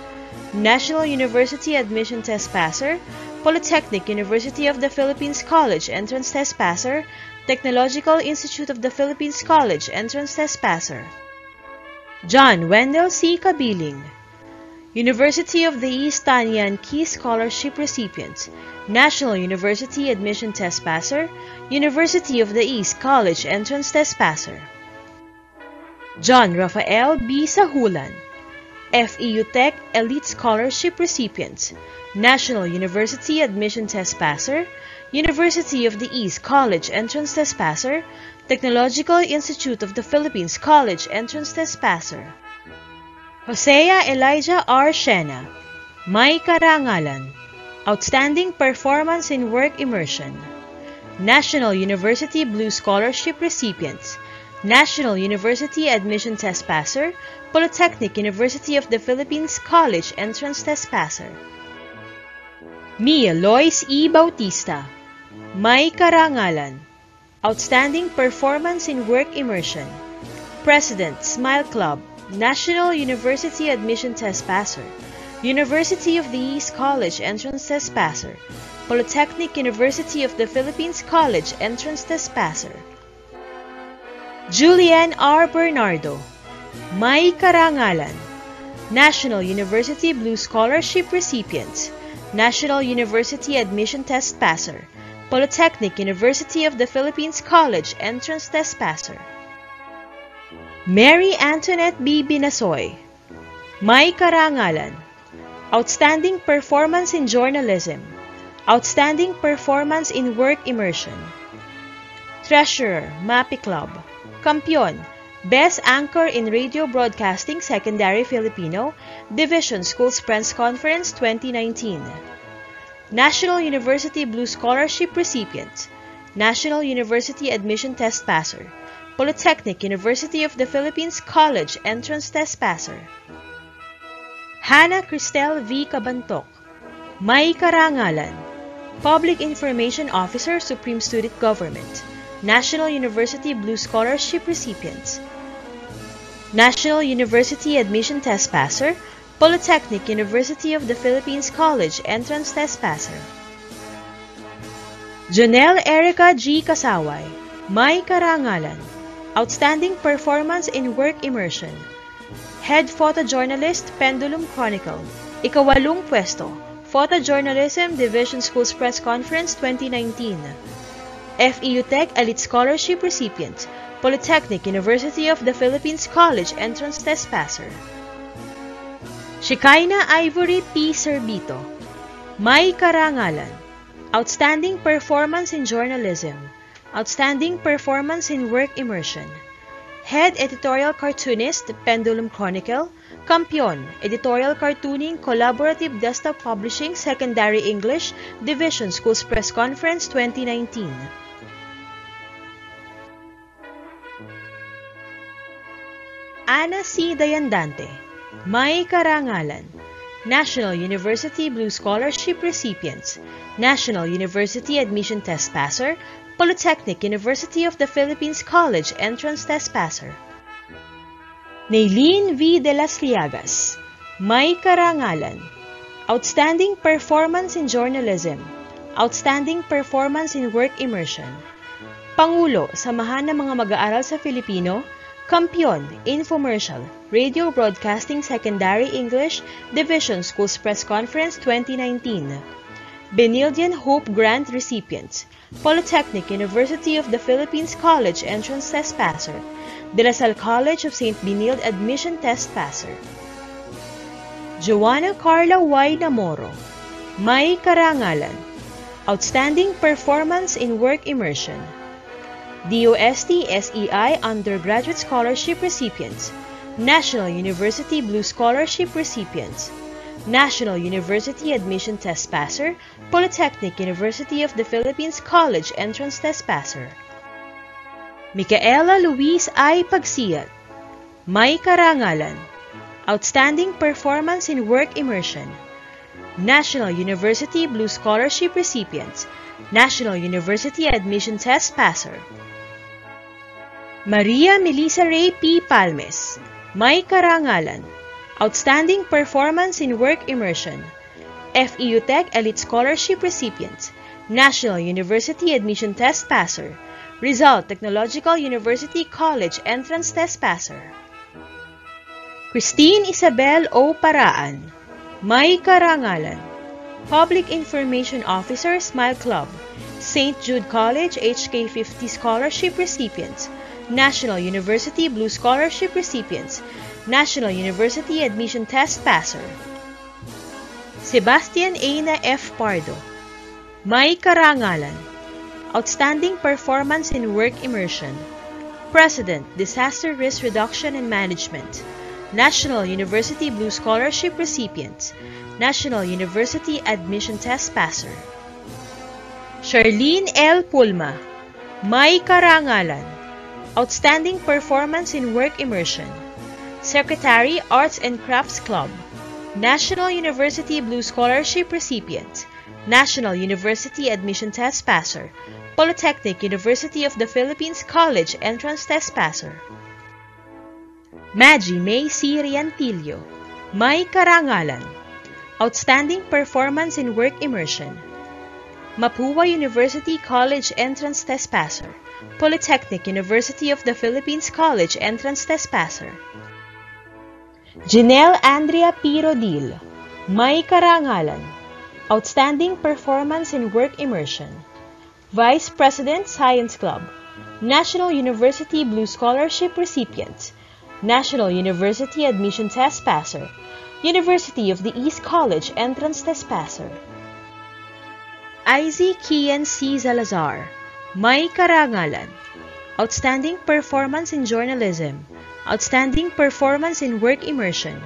National University Admission Test Passer, Polytechnic University of the Philippines College Entrance Test Passer, Technological Institute of the Philippines College Entrance Test Passer. John Wendell C. Kabiling, University of the East Tanian Key Scholarship Recipient, National University Admission Test Passer, University of the East College Entrance Test Passer. John Rafael B. Sahulan, FEU Tech Elite Scholarship Recipient, National University Admission Test Passer, University of the East College Entrance Test Passer, Technological Institute of the Philippines College Entrance Test Passer. Hosea Elijah R. Shena, May Karangalan, Outstanding Performance in Work Immersion, National University Blue Scholarship Recipient, National University Admission Test Passer, Polytechnic University of the Philippines College Entrance Test Passer. Mia Lois E. Bautista, May Karangalan, Outstanding Performance in Work Immersion, President Smile Club, National University Admission Test Passer, University of the East College Entrance Test Passer, Polytechnic University of the Philippines College Entrance Test Passer. Julian R. Bernardo, May Karangalan, National University Blue Scholarship Recipient, National University Admission Test Passer, Polytechnic University of the Philippines College Entrance Test Passer. Mary Antoinette B. Binasoy, May Karangalan, Outstanding Performance in Journalism, Outstanding Performance in Work Immersion. Treasurer, MAPI Club, Kampiyon, Best Anchor in Radio Broadcasting Secondary Filipino, Division Schools Press Conference 2019. National University Blue Scholarship Recipient, National University Admission Test Passer, Polytechnic University of the Philippines College Entrance Test Passer. Hannah Cristel V. Cabantok, May Karangalan, Public Information Officer, Supreme Student Government, National University Blue Scholarship Recipient, National University Admission Test Passer, Polytechnic University of the Philippines College Entrance Test Passer. Janelle Erica G. Kasaway, May Karangalan, Outstanding Performance in Work Immersion, Head Photojournalist, Pendulum Chronicle, Ikawalung Pwesto, Photojournalism Division Schools Press Conference 2019. FEU Tech Elite Scholarship Recipient, Polytechnic University of the Philippines College Entrance Test Passer. Shekinah Ivory P. Serbito, May Karangalan, Outstanding Performance in Journalism, Outstanding Performance in Work Immersion, Head Editorial Cartoonist, Pendulum Chronicle, Kampiyon, Editorial Cartooning, Collaborative Desktop Publishing, Secondary English, Division Schools Press Conference 2019. Ana C. Dayandante, May Karangalan, National University Blue Scholarship Recipients, National University Admission Test Passer, Polytechnic University of the Philippines College Entrance Test Passer. Naylene V. de las Liagas, May Karangalan, Outstanding Performance in Journalism, Outstanding Performance in Work Immersion, Pangulo, Samahan ng mga Mag-aaral sa Filipino, Kampiyon, Infomercial, Radio Broadcasting Secondary English, Division Schools Press Conference 2019. Benildian Hope Grant Recipients, Polytechnic University of the Philippines College Entrance Test Passer, De La Salle College of St. Benilde Admission Test Passer. Joanna Carla Y. Namoro, May Karangalan, Outstanding Performance in Work Immersion, DOST SEI Undergraduate Scholarship Recipients, National University Blue Scholarship Recipients, National University Admission Test Passer, Polytechnic University of the Philippines College Entrance Test Passer. Micaela Luis I. Pagsiyat, may karangalan, Outstanding Performance in Work Immersion, National University Blue Scholarship Recipients, National University Admission Test Passer. Maria Melissa Ray P. Palmes, may karangalan, Outstanding Performance in Work Immersion, FEU Tech Elite Scholarship Recipient, National University Admission Test Passer, Rizal Technological University College Entrance Test Passer. Christine Isabel O. Paraan, may karangalan, Public Information Officer Smile Club, St. Jude College HK50 Scholarship Recipients, National University Blue Scholarship Recipients, National University Admission Test Passer. Sebastian Aina F. Pardo, may karangalan, Outstanding Performance in Work Immersion, President, Disaster Risk Reduction and Management, National University Blue Scholarship Recipients, National University Admission Test Passer. Charlene L. Pulma, may karangalan, Outstanding Performance in Work Immersion, Secretary, Arts and Crafts Club, National University Blue Scholarship Recipient, National University Admission Test Passer, Polytechnic University of the Philippines College Entrance Test Passer. Maggie May C. Riantillo, may karangalan, Outstanding Performance in Work Immersion, Mapua University College Entrance Test Passer, Polytechnic University of the Philippines College Entrance Test Passer. Janelle Andrea P. Rodil, may karangalan, Outstanding Performance in Work Immersion, Vice President Science Club, National University Blue Scholarship Recipient, National University Admission Test Passer, University of the East College Entrance Test Passer. Izzy Kian C. Salazar, may karangalan, Outstanding Performance in Journalism, Outstanding Performance in Work Immersion.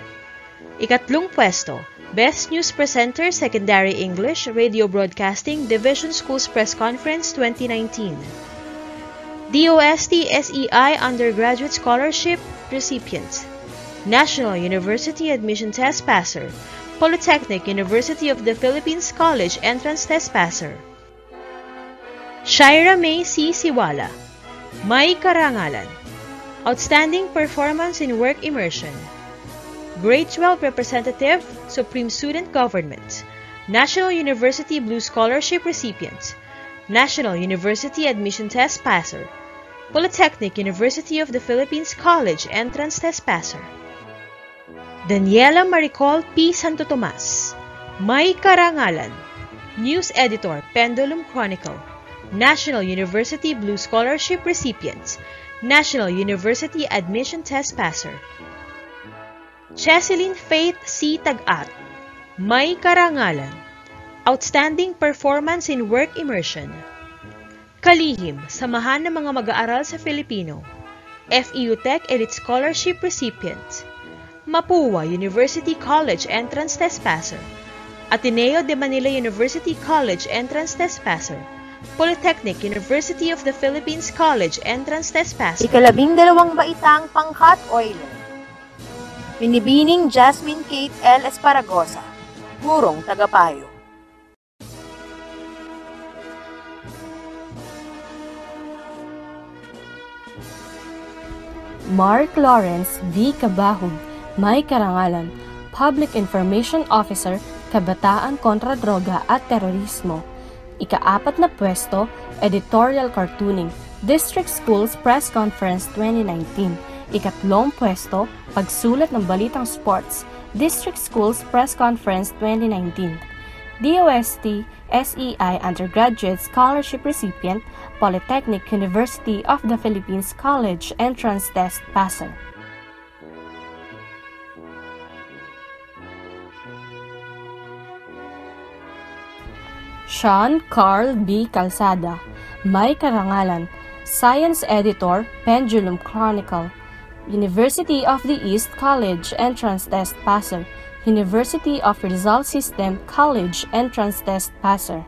Ikatlong pwesto, Best News Presenter Secondary English Radio Broadcasting Division Schools Press Conference 2019. DOST SEI Undergraduate Scholarship Recipients, National University Admission Test Passer, Polytechnic University of the Philippines College Entrance Test Passer. Shaira May C. Siwala, may karangalan, Outstanding Performance in Work Immersion, Grade 12 Representative, Supreme Student Government, National University Blue Scholarship Recipient, National University Admission Test Passer, Polytechnic University of the Philippines College Entrance Test Passer. Daniela Maricol P. Santo Tomas, may karangalan, News Editor Pendulum Chronicle, National University Blue Scholarship Recipient, National University Admission Test Passer. Cheseline Faith C. Tagat, may karangalan, Outstanding Performance in Work Immersion, Kalihim, Samahan ng mga Mag-aaral sa Filipino, FEU Tech Elite Scholarship Recipient, Mapua University College Entrance Test Passer, Ateneo de Manila University College Entrance Test Passer, Polytechnic University of the Philippines College Entrance Test Passer. Ika-12 baitang pangkat oiler. Binibining Jasmine Kate L. Esparagosa, Gurong Tagapayo. Mark Lawrence V. Cabahug, may karangalan, Public Information Officer, Kabataan kontra Droga at Terorismo. Ika-4 na pwesto, Editorial Cartooning, District Schools Press Conference 2019. Ika-3 pwesto, Pagsulat ng Balitang Sports, District Schools Press Conference 2019. DOST SEI Undergraduate Scholarship Recipient, Polytechnic University of the Philippines College Entrance Test Passer. Sean Carl B. Calzada, may karangalan, Science Editor, Pendulum Chronicle. University of the East College Entrance Test Passer. University of Rizal System College Entrance Test Passer.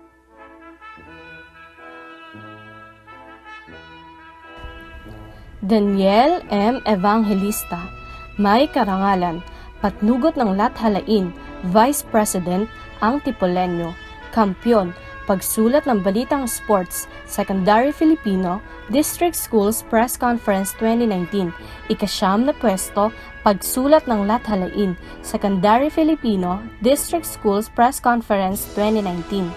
Daniel M. Evangelista, may karangalan, patnugot ng lathalain, Vice President, ang Tipolenyo, kampiyon, pagsulat ng balitang sports, Secondary Filipino, District Schools Press Conference 2019, ika-9 na pwesto, pagsulat ng lathalain, Secondary Filipino, District Schools Press Conference 2019.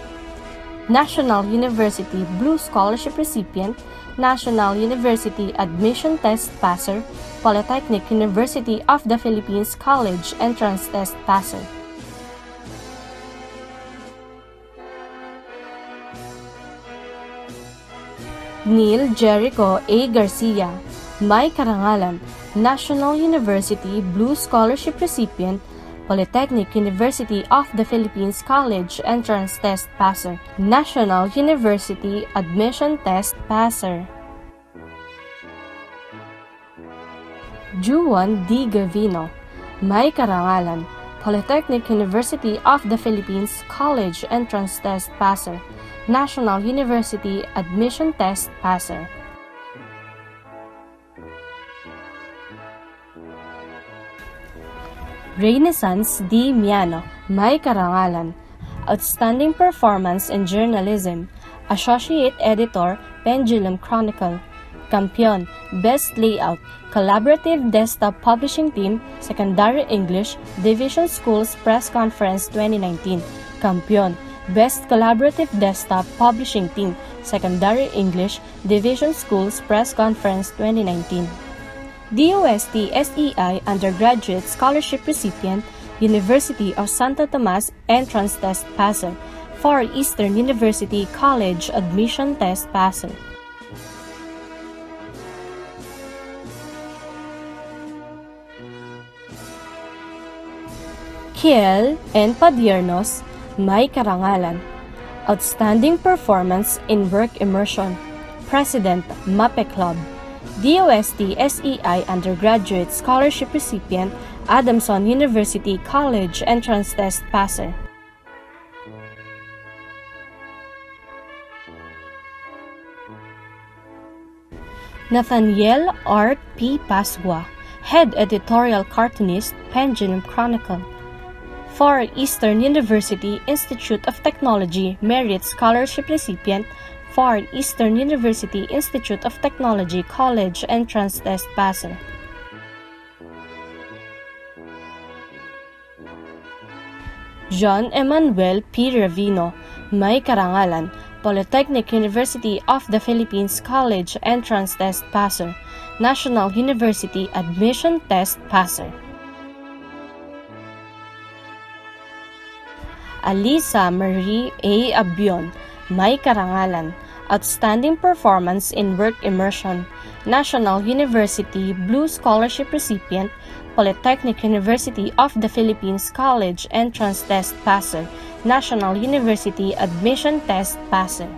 National University Blue Scholarship Recipient, National University Admission Test Passer, Polytechnic University of the Philippines College Entrance Test Passer. Neil Jericho A. Garcia, may karangalan, National University Blue Scholarship Recipient, Polytechnic University of the Philippines College Entrance Test Passer, National University Admission Test Passer. Juan D. Gavino, may karangalan, Polytechnic University of the Philippines College Entrance Test Passer, National University Admission Test Passer. Renaissance D. Miano, may karangalan, Outstanding Performance in Journalism, Associate Editor, Pendulum Chronicle, kampiyon, Best Layout, Collaborative Desktop Publishing Team, Secondary English, Division Schools Press Conference 2019, kampiyon, Best Collaborative Desktop Publishing Team, Secondary English, Division Schools Press Conference 2019. DOST SEI Undergraduate Scholarship Recipient, University of Santo Tomas Entrance Test Passer, Far Eastern University College Admission Test Passer. Kiel N. Padiernos, may karangalan, Outstanding Performance in Work Immersion, President, MAPE Club, DOST SEI Undergraduate Scholarship Recipient, Adamson University College Entrance Test Passer. Nathaniel R. P. Pasgua, Head Editorial Cartoonist, Pendulum Chronicle, Far Eastern University Institute of Technology Merit Scholarship Recipient, Far Eastern University Institute of Technology College Entrance Test Passer. John Emmanuel P. Ravino, may karangalan, Polytechnic University of the Philippines College Entrance Test Passer, National University Admission Test Passer. Alisa Marie A. Abion, may karangalan, Outstanding Performance in Work Immersion, National University Blue Scholarship Recipient, Polytechnic University of the Philippines College Entrance Test Passer, National University Admission Test Passer.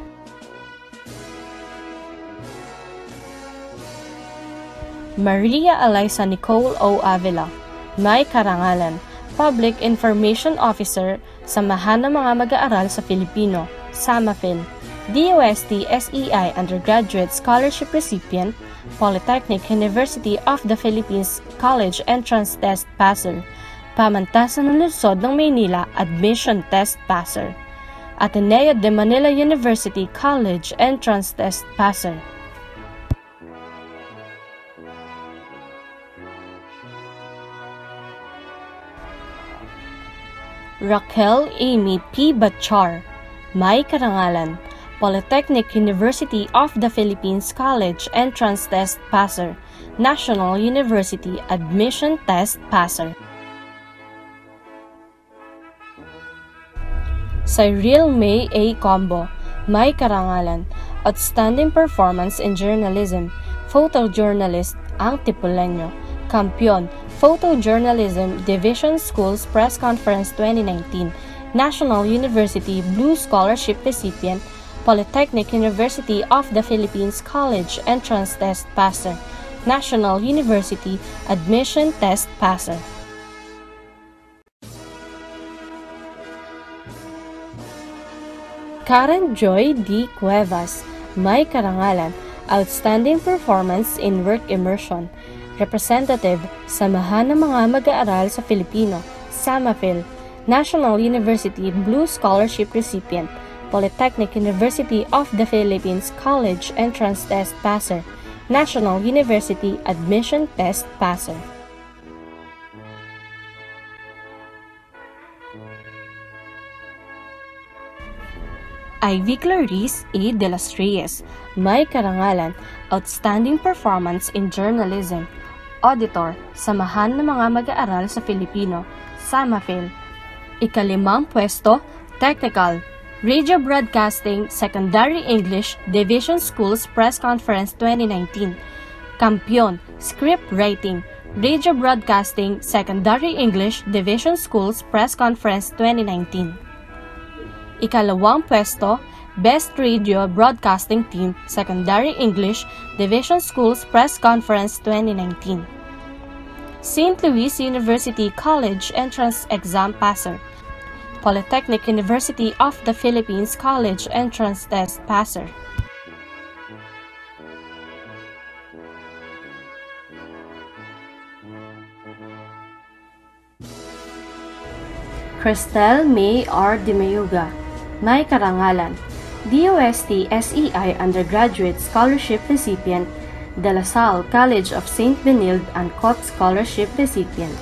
Maria Eliza Nicole O. Avila, may karangalan, Public Information Officer, Samahan ng mga Mag-aaral sa Filipino, SAMAFIL, DOST SEI Undergraduate Scholarship Recipient, Polytechnic University of the Philippines College Entrance Test Passer, Pamantasan ng Lungsod ng Maynila Admission Test Passer, Ateneo de Manila University College Entrance Test Passer. Raquel Amy P. Bachar, may karangalan, Polytechnic University of the Philippines College Entrance Test Passer, National University Admission Test Passer. Cyril May A. Combo, may karangalan, Outstanding Performance in Journalism, Photojournalist, ang Tipolenyo, kampiyon, Photojournalism Division Schools Press Conference 2019, National University Blue Scholarship Recipient, Polytechnic University of the Philippines College Entrance Test Passer, National University Admission Test Passer. Karen Joy D. Cuevas, may karangalan, Outstanding Performance in Work Immersion, Representative, Samahan ng mga Mag-aaral sa Filipino, SAMAFIL, National University Blue Scholarship Recipient, Polytechnic University of the Philippines College Entrance Test Passer, National University Admission Test Passer. Ivy Clarice A. de las Reyes, may karangalan, Outstanding Performance in Journalism, Auditor, Samahan ng mga Mag-aaral sa Filipino, SAMAFIL. Ikalimang pwesto, Technical, Radio Broadcasting, Secondary English, Division Schools Press Conference 2019. Kampiyon, Script Writing, Radio Broadcasting, Secondary English, Division Schools Press Conference 2019. Ikalawang pwesto, Best Radio Broadcasting Team, Secondary English, Division Schools Press Conference 2019. St. Louis University College Entrance Exam Passer, Polytechnic University of the Philippines College Entrance Test Passer. Cristel May R. Dimeyuga, may karangalan, DOST SEI Undergraduate Scholarship Recipient, De La Salle College of St. Benilde and COP Scholarship Recipient,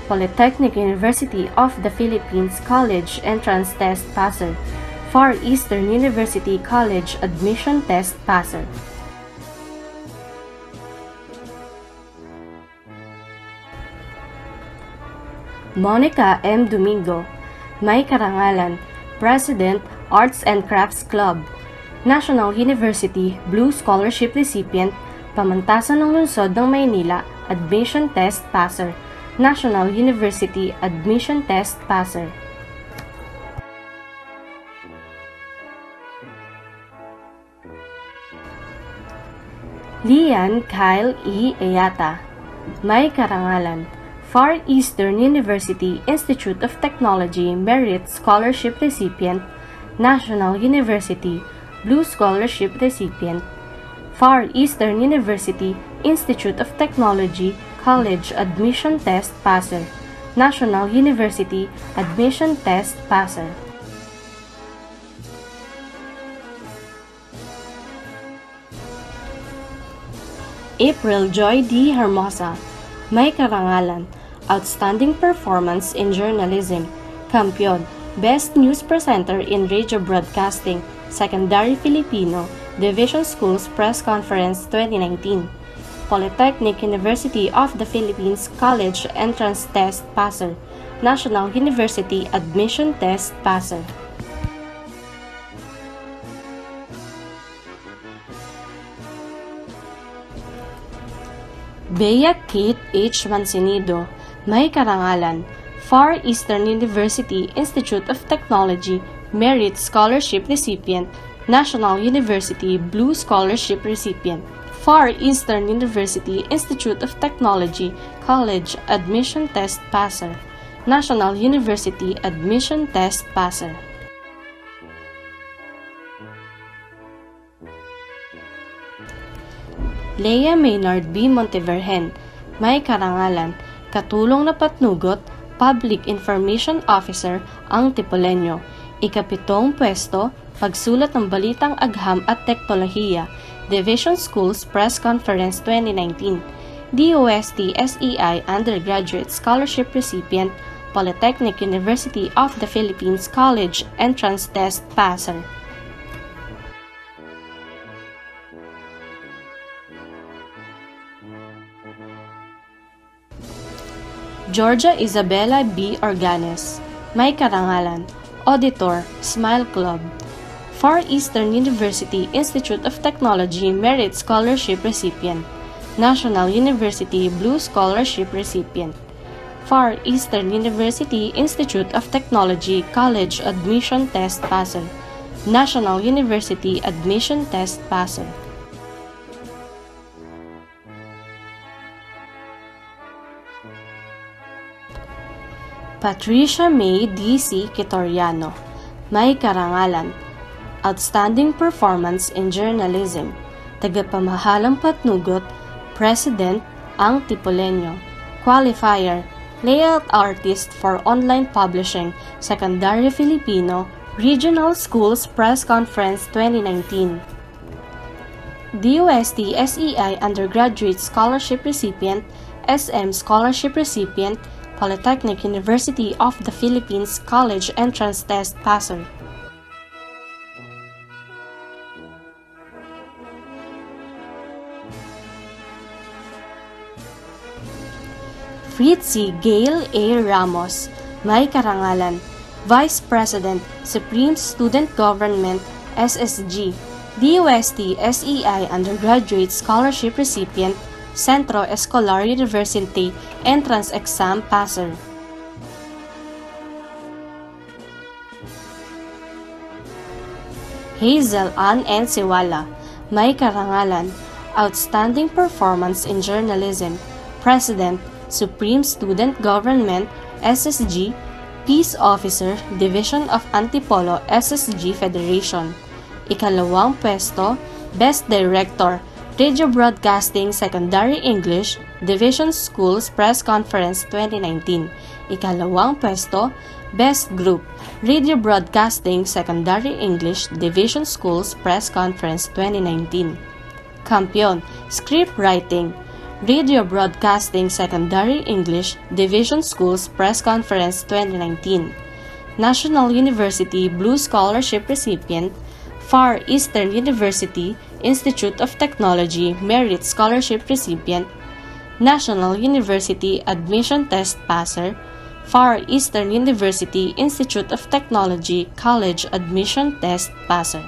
Polytechnic University of the Philippines College Entrance Test Passer, Far Eastern University College Admission Test Passer. Monica M. Domingo, may karangalan, President, Arts and Crafts Club, National University Blue Scholarship Recipient, Pamantasan ng Lungsod ng Maynila Admission Test Passer, National University Admission Test Passer. Lian Kyle E. Eyata, may karangalan, Far Eastern University Institute of Technology Merit Scholarship Recipient, National University Blue Scholarship Recipient, Far Eastern University Institute of Technology College Admission Test Passer, National University Admission Test Passer. April Joy D. Hermosa, may karangalan, Outstanding Performance in Journalism, Kampiyon, Best News Presenter in Radio Broadcasting, Secondary Filipino, Division Schools Press Conference 2019, Polytechnic University of the Philippines College Entrance Test Passer, National University Admission Test Passer. Bea Kate H. Mancinido, may karangalan, Far Eastern University Institute of Technology Merit Scholarship Recipient, National University Blue Scholarship Recipient, Far Eastern University Institute of Technology College Admission Test Passer, National University Admission Test Passer. Leia Maynard B. Montevergen, may karangalan, Katulong na Patnugot, Public Information Officer ang Tipoleño. Ikapitong pwesto, Pagsulat ng Balitang Agham at Teknolohiya, Division Schools Press Conference 2019, DOST SEI Undergraduate Scholarship Recipient, Polytechnic University of the Philippines College Entrance Test Passer. Georgia Isabella B. Organes, may karangalan, Auditor, Smile Club, Far Eastern University Institute of Technology Merit Scholarship Recipient, National University Blue Scholarship Recipient, Far Eastern University Institute of Technology College Admission Test Passer, National University Admission Test passer. Patricia May D.C. Quitoriano, may karangalan, outstanding performance in journalism, tagapamahalang patnugot, President ang Tipoleño, qualifier, layout artist for online publishing, Secondary Filipino, Regional Schools Press Conference 2019. DOST SEI Undergraduate Scholarship Recipient, SM Scholarship Recipient, Polytechnic University of the Philippines College Entrance Test passer. Fritzy Gail A. Ramos, may karangalan, Vice President, Supreme Student Government, SSG, DOST SEI Undergraduate Scholarship Recipient, Centro Escolar University Entrance Exam passer. Hazel Ann Enciwala, may karangalan, outstanding performance in journalism, President, Supreme Student Government, SSG, Peace Officer, Division of Antipolo, SSG Federation. Ikalawang pwesto, Best Director, Radio Broadcasting Secondary English, Division Schools Press Conference 2019. Ikalawang pwesto, Best Group, Radio Broadcasting Secondary English, Division Schools Press Conference 2019. Kampiyon, Script Writing, Radio Broadcasting Secondary English, Division Schools Press Conference 2019. National University Blue Scholarship Recipient, Far Eastern University Institute of Technology Merit Scholarship Recipient, National University Admission Test passer, Far Eastern University Institute of Technology College Admission Test passer.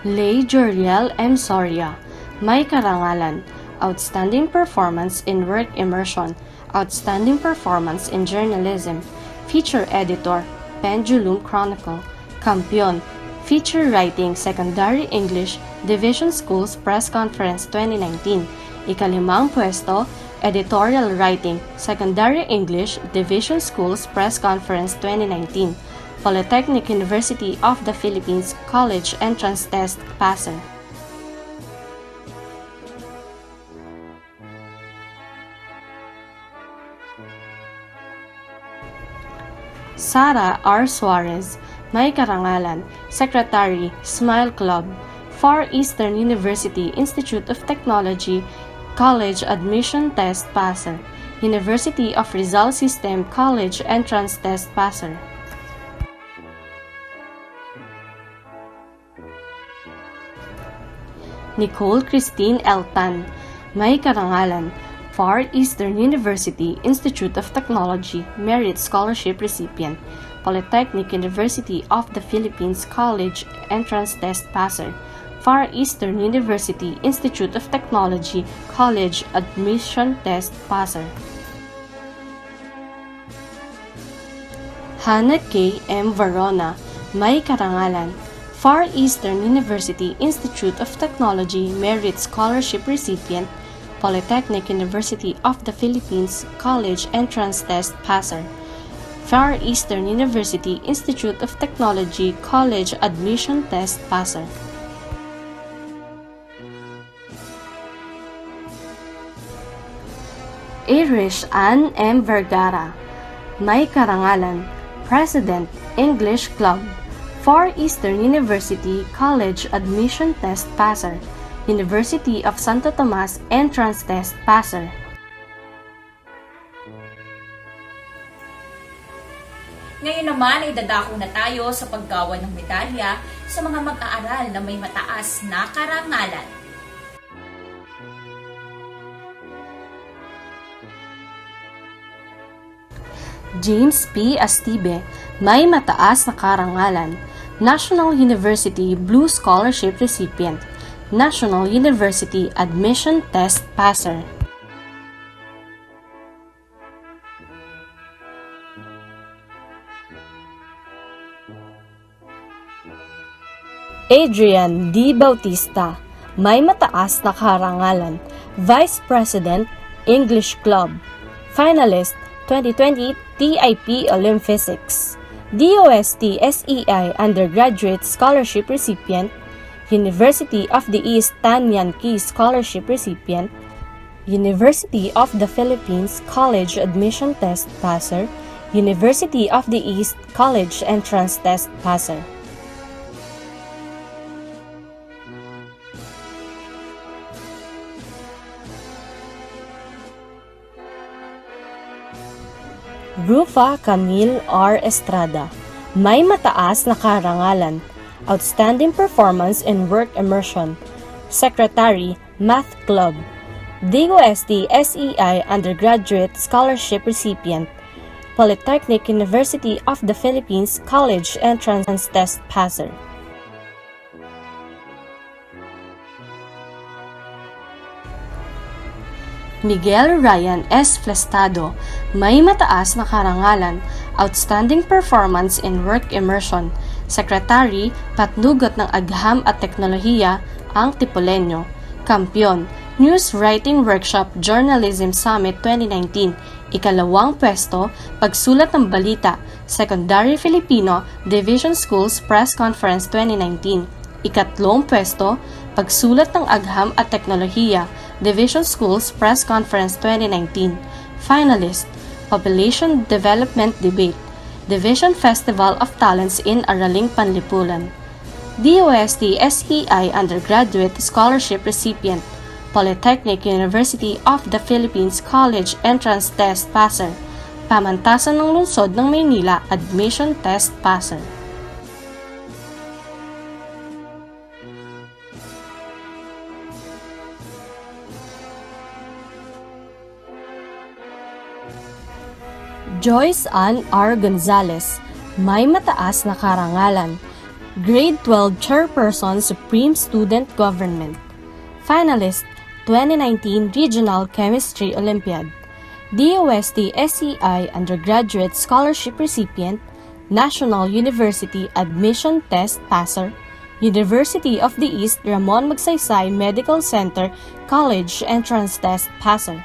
Lay Joriel M. Soria, may karangalan, outstanding performance in work immersion, outstanding performance in journalism, feature editor, Pendulum Chronicle, Kampiyon, feature writing, Secondary English, Division Schools Press Conference 2019. Ikalimang pwesto, editorial writing, Secondary English, Division Schools Press Conference 2019. Polytechnic University of the Philippines College Entrance Test passer. Sara R. Suarez, may karangalan, Secretary, Smile Club, Far Eastern University Institute of Technology College Admission Test passer, University of Rizal System College Entrance Test passer. Nicole Christine Eltan, may karangalan, Far Eastern University Institute of Technology Merit Scholarship Recipient, Polytechnic University of the Philippines College Entrance Test passer, Far Eastern University Institute of Technology College Admission Test passer. Hannah K. M. Varona, may karangalan, Far Eastern University Institute of Technology Merit Scholarship Recipient, Polytechnic University of the Philippines College Entrance Test passer, Far Eastern University Institute of Technology College Admission Test passer. Irish Ann M. Vergara, may karangalan, President, English Club, Far Eastern University College Admission Test passer, University of Santo Tomas Entrance Test passer. Ngayon naman ay dadako na tayo sa paggawa ng medalya sa mga mag-aaral na may mataas na karangalan. James P. Astibe, may mataas na karangalan, National University Blue Scholarship recipient, National University Admission Test passer. Adrian D. Bautista, may mataas na karangalan, Vice President, English Club, Finalist 2020 TIP Olympics, DOST SEI Undergraduate Scholarship recipient, University of the East Tan Yan Kee Scholarship recipient, University of the Philippines College Admission Test passer, University of the East College Entrance Test passer. Rufa Camille R. Estrada, may mataas na karangalan, Outstanding Performance in Work Immersion, Secretary, Math Club, DOST SEI Undergraduate Scholarship recipient, Polytechnic University of the Philippines College Entrance Test passer. Miguel Ryan S. Flestado, may mataas na karangalan, Outstanding Performance in Work Immersion, Secretary, Patnugot ng Agham at Teknolohiya, ang Tipolenyo, Kampiyon, News Writing Workshop Journalism Summit 2019, ikalawang pwesto, Pagsulat ng Balita, Secondary Filipino, Division Schools Press Conference 2019, ikatlong pwesto, Pagsulat ng Agham at Teknolohiya, Division Schools Press Conference 2019. Finalist, Population Development Debate, Division Festival of Talents in Araling Panlipunan. DOST SEI Undergraduate Scholarship recipient, Polytechnic University of the Philippines College Entrance Test passer, Pamantasan ng Lungsod ng Maynila Admission Test passer. Joyce Ann R. Gonzalez, may mataas na karangalan, Grade 12 Chairperson Supreme Student Government, Finalist 2019 Regional Chemistry Olympiad, DOST SEI Undergraduate Scholarship recipient, National University Admission Test passer, University of the East Ramon Magsaysay Medical Center College Entrance Test passer.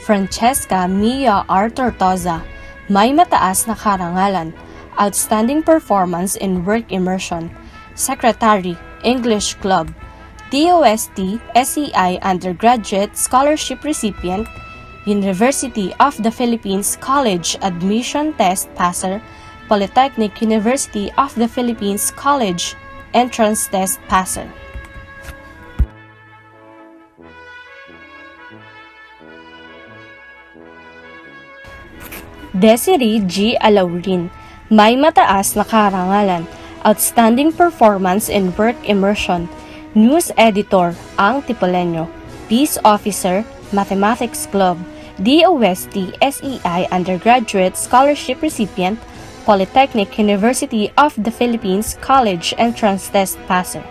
Francesca Mia R. Tortosa, may mataas na karangalan, Outstanding Performance in Work Immersion, Secretary, English Club, DOST SEI Undergraduate Scholarship recipient, University of the Philippines College Admission Test passer, Polytechnic University of the Philippines College Entrance Test passer. Desiree G. Alaurin, may mataas na karangalan, Outstanding Performance in Work Immersion, News Editor, ang Tipolenyo, Peace Officer, Mathematics Club, DOST SEI Undergraduate Scholarship recipient, Polytechnic University of the Philippines College Entrance Test passer.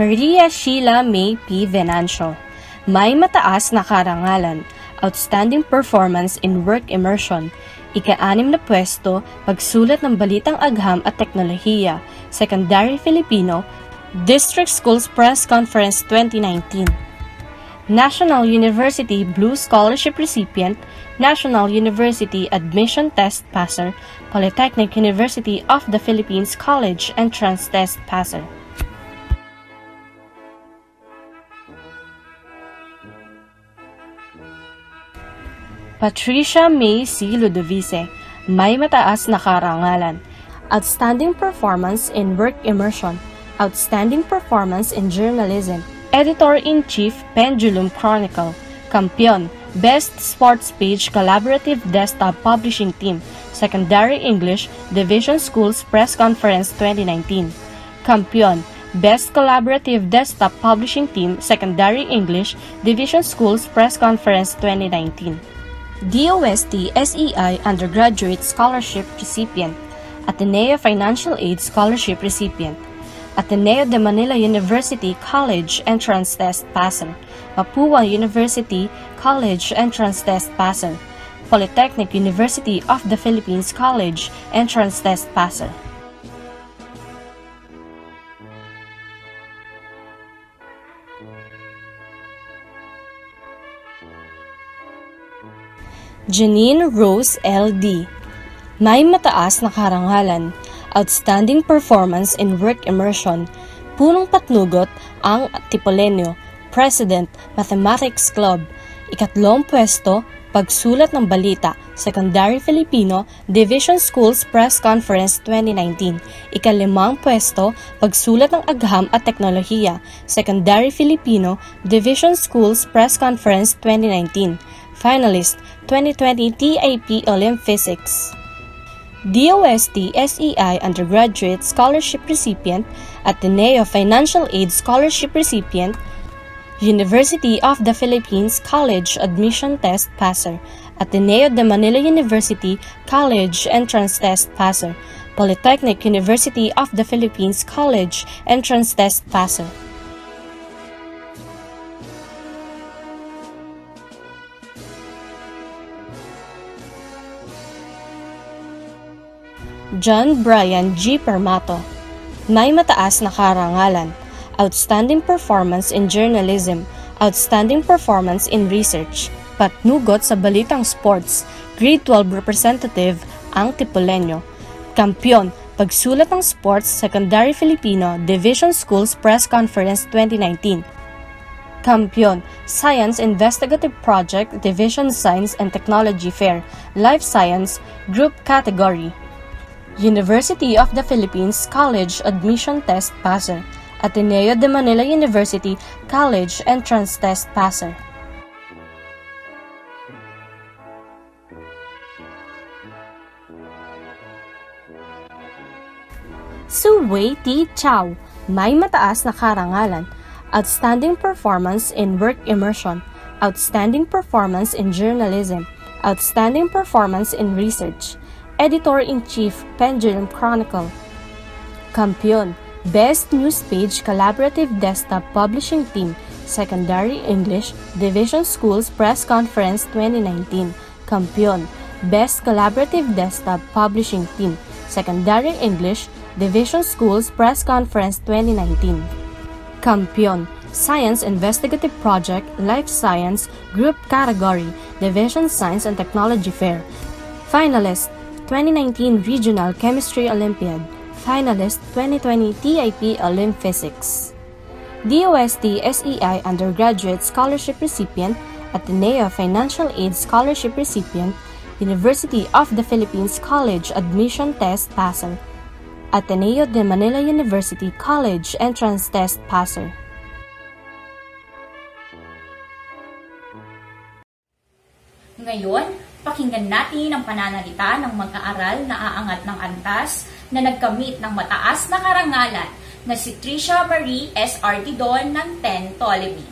Maria Sheila May P. Venancio, may mataas na karangalan, Outstanding Performance in Work Immersion, ika-6 na pwesto, Pagsulat ng Balitang Agham at Teknolohiya, Secondary Filipino, District Schools Press Conference 2019. National University Blue Scholarship recipient, National University Admission Test passer, Polytechnic University of the Philippines College Entrance Test passer. Patricia May C. Ludovice, may mataas na karangalan, Outstanding Performance in Work Immersion, Outstanding Performance in Journalism, Editor-in-Chief Pendulum Chronicle, Kampiyon, Best Sports Page Collaborative Desktop Publishing Team, Secondary English, Division Schools Press Conference 2019. Kampiyon, Best Collaborative Desktop Publishing Team, Secondary English, Division Schools Press Conference 2019. DOST SEI Undergraduate Scholarship Recipient, Ateneo Financial Aid Scholarship Recipient, Ateneo de Manila University College Entrance Test Passer, Mapua University College Entrance Test Passer, Polytechnic University of the Philippines College Entrance Test Passer. Janine Rose L.D. May mataas na karangalan, outstanding performance in work immersion, punong patnugot ang Tipolenyo, President, Mathematics Club, ikatlong pwesto, pagsulat ng balita, Secondary Filipino, Division Schools Press Conference 2019, ikalimang pwesto, pagsulat ng agham at teknolohiya, Secondary Filipino, Division Schools Press Conference 2019, Finalist, 2020 TIP Olymp Physics. DOST SEI Undergraduate Scholarship Recipient, Ateneo Financial Aid Scholarship Recipient, University of the Philippines College Admission Test Passer, Ateneo de Manila University College Entrance Test Passer, Polytechnic University of the Philippines College Entrance Test Passer. John Brian G. Permato. May mataas na karangalan, outstanding performance in journalism, outstanding performance in research, patnugot sa balitang sports, grade 12 representative ang Tipolenyo. Kampiyon, pagsulat ng sports, Secondary Filipino, Division Schools Press Conference 2019. Kampiyon, Science Investigative Project, Division Science and Technology Fair, Life Science, Group Category. University of the Philippines College Admission Test Passer, Ateneo de Manila University College Entrance Test Passer. Su Wei T. Chow, may mataas na karangalan, outstanding performance in work immersion, outstanding performance in journalism, outstanding performance in research, Editor-in-Chief, Pendulum Chronicle. Kampiyon, Best News Page Collaborative Desktop Publishing Team, Secondary English, Division Schools Press Conference 2019. Kampiyon, Best Collaborative Desktop Publishing Team, Secondary English, Division Schools Press Conference 2019. Kampiyon, Science Investigative Project, Life Science, Group Category, Division Science and Technology Fair. Finalist, 2019 Regional Chemistry Olympiad, Finalist 2020 TIP Olymp Physics. DOST SEI Undergraduate Scholarship Recipient, Ateneo Financial Aid Scholarship Recipient, University of the Philippines College Admission Test Passer, Ateneo de Manila University College Entrance Test Passer. Ngayon, pakinggan natin ang pananalita ng mag-aaral na aangat ng antas na nagkamit ng mataas na karangalan na si Tricia Marie S. Artidon ng 10 Ptolemy.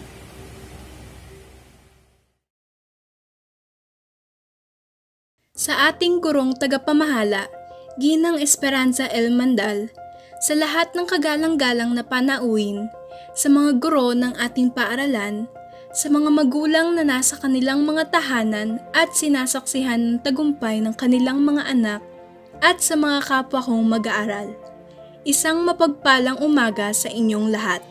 Sa ating gurong tagapamahala, Ginang Esperanza L. Mandal, sa lahat ng kagalang-galang na panauhin, sa mga guro ng ating paaralan, sa mga magulang na nasa kanilang mga tahanan at sinasaksihan ng tagumpay ng kanilang mga anak, at sa mga kapwa kong mag-aaral. Isang mapagpalang umaga sa inyong lahat.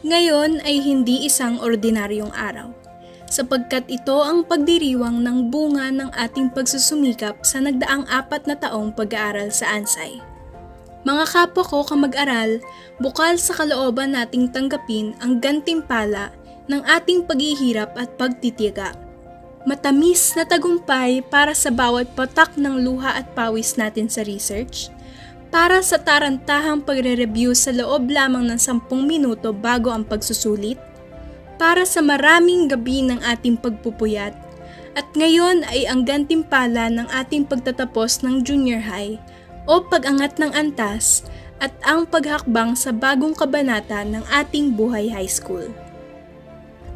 Ngayon ay hindi isang ordinaryong araw, sapagkat ito ang pagdiriwang ng bunga ng ating pagsusumikap sa nagdaang 4 na taong pag-aaral sa Ansay. Mga kapwa ko kamag-aral, bukal sa kalooban nating tanggapin ang gantimpala ng ating paghihirap at pagtitiyaga. Matamis na tagumpay para sa bawat patak ng luha at pawis natin sa research, para sa tarantahang pagre-review sa loob lamang ng 10 minuto bago ang pagsusulit, para sa maraming gabi ng ating pagpupuyat. At ngayon ay ang gantimpala ng ating pagtatapos ng junior high o pag-angat ng antas at ang paghakbang sa bagong kabanata ng ating buhay high school.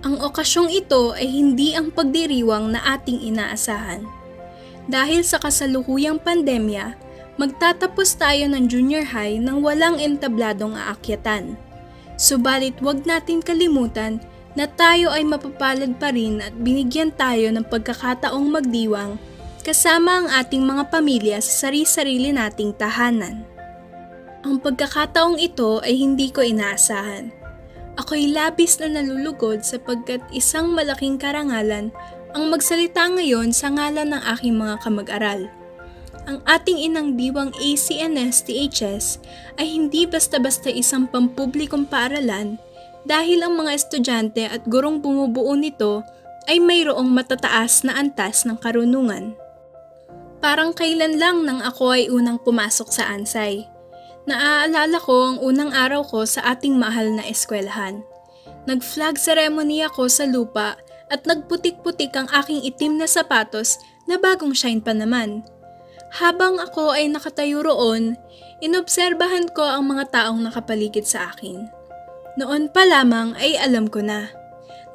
Ang okasyong ito ay hindi ang pagdiriwang na ating inaasahan. Dahil sa kasalukuyang pandemya, magtatapos tayo ng junior high nang walang entabladong aakyatan. Subalit wag natin kalimutan na tayo ay mapapalad pa rin at binigyan tayo ng pagkakataong magdiwang kasama ang ating mga pamilya sa sarili-sarili nating tahanan. Ang pagkakataong ito ay hindi ko inaasahan. Ako'y labis na nalulugod sapagkat isang malaking karangalan ang magsalita ngayon sa ngalan ng aking mga kamag-aral. Ang ating inang diwang ACNS-THS ay hindi basta-basta isang pampublikong paaralan dahil ang mga estudyante at gurong bumubuo nito ay mayroong matataas na antas ng karunungan. Parang kailan lang nang ako ay unang pumasok sa Ansay. Naaalala ko ang unang araw ko sa ating mahal na eskwelahan. Nag-flag ceremony ako sa lupa at nagputik-putik ang aking itim na sapatos na bagong shine pa naman. Habang ako ay nakatayo roon, inobserbahan ko ang mga taong nakapaligid sa akin. Noon pa lamang ay alam ko na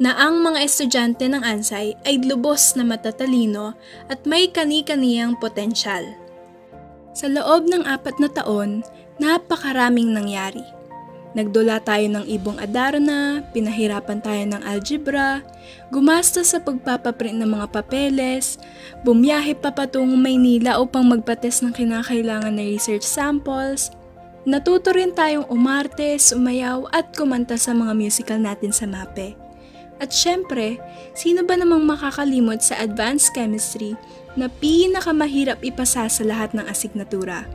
ang mga estudyante ng Ansay ay lubos na matatalino at may kani-kaniyang potensyal. Sa loob ng 4 na taon, napakaraming nangyari. Nagdula tayo ng ibong Adarna, pinahirapan tayo ng algebra, gumasta sa pagpapaprint ng mga papeles, bumiyahe pa patungong Maynila upang magpates ng kinakailangan na research samples. Natuto rin tayong umarte, sumayaw at kumanta sa mga musical natin sa MAPE. At syempre, sino ba namang makakalimot sa advanced chemistry na pinakamahirap ipasa sa lahat ng asignatura?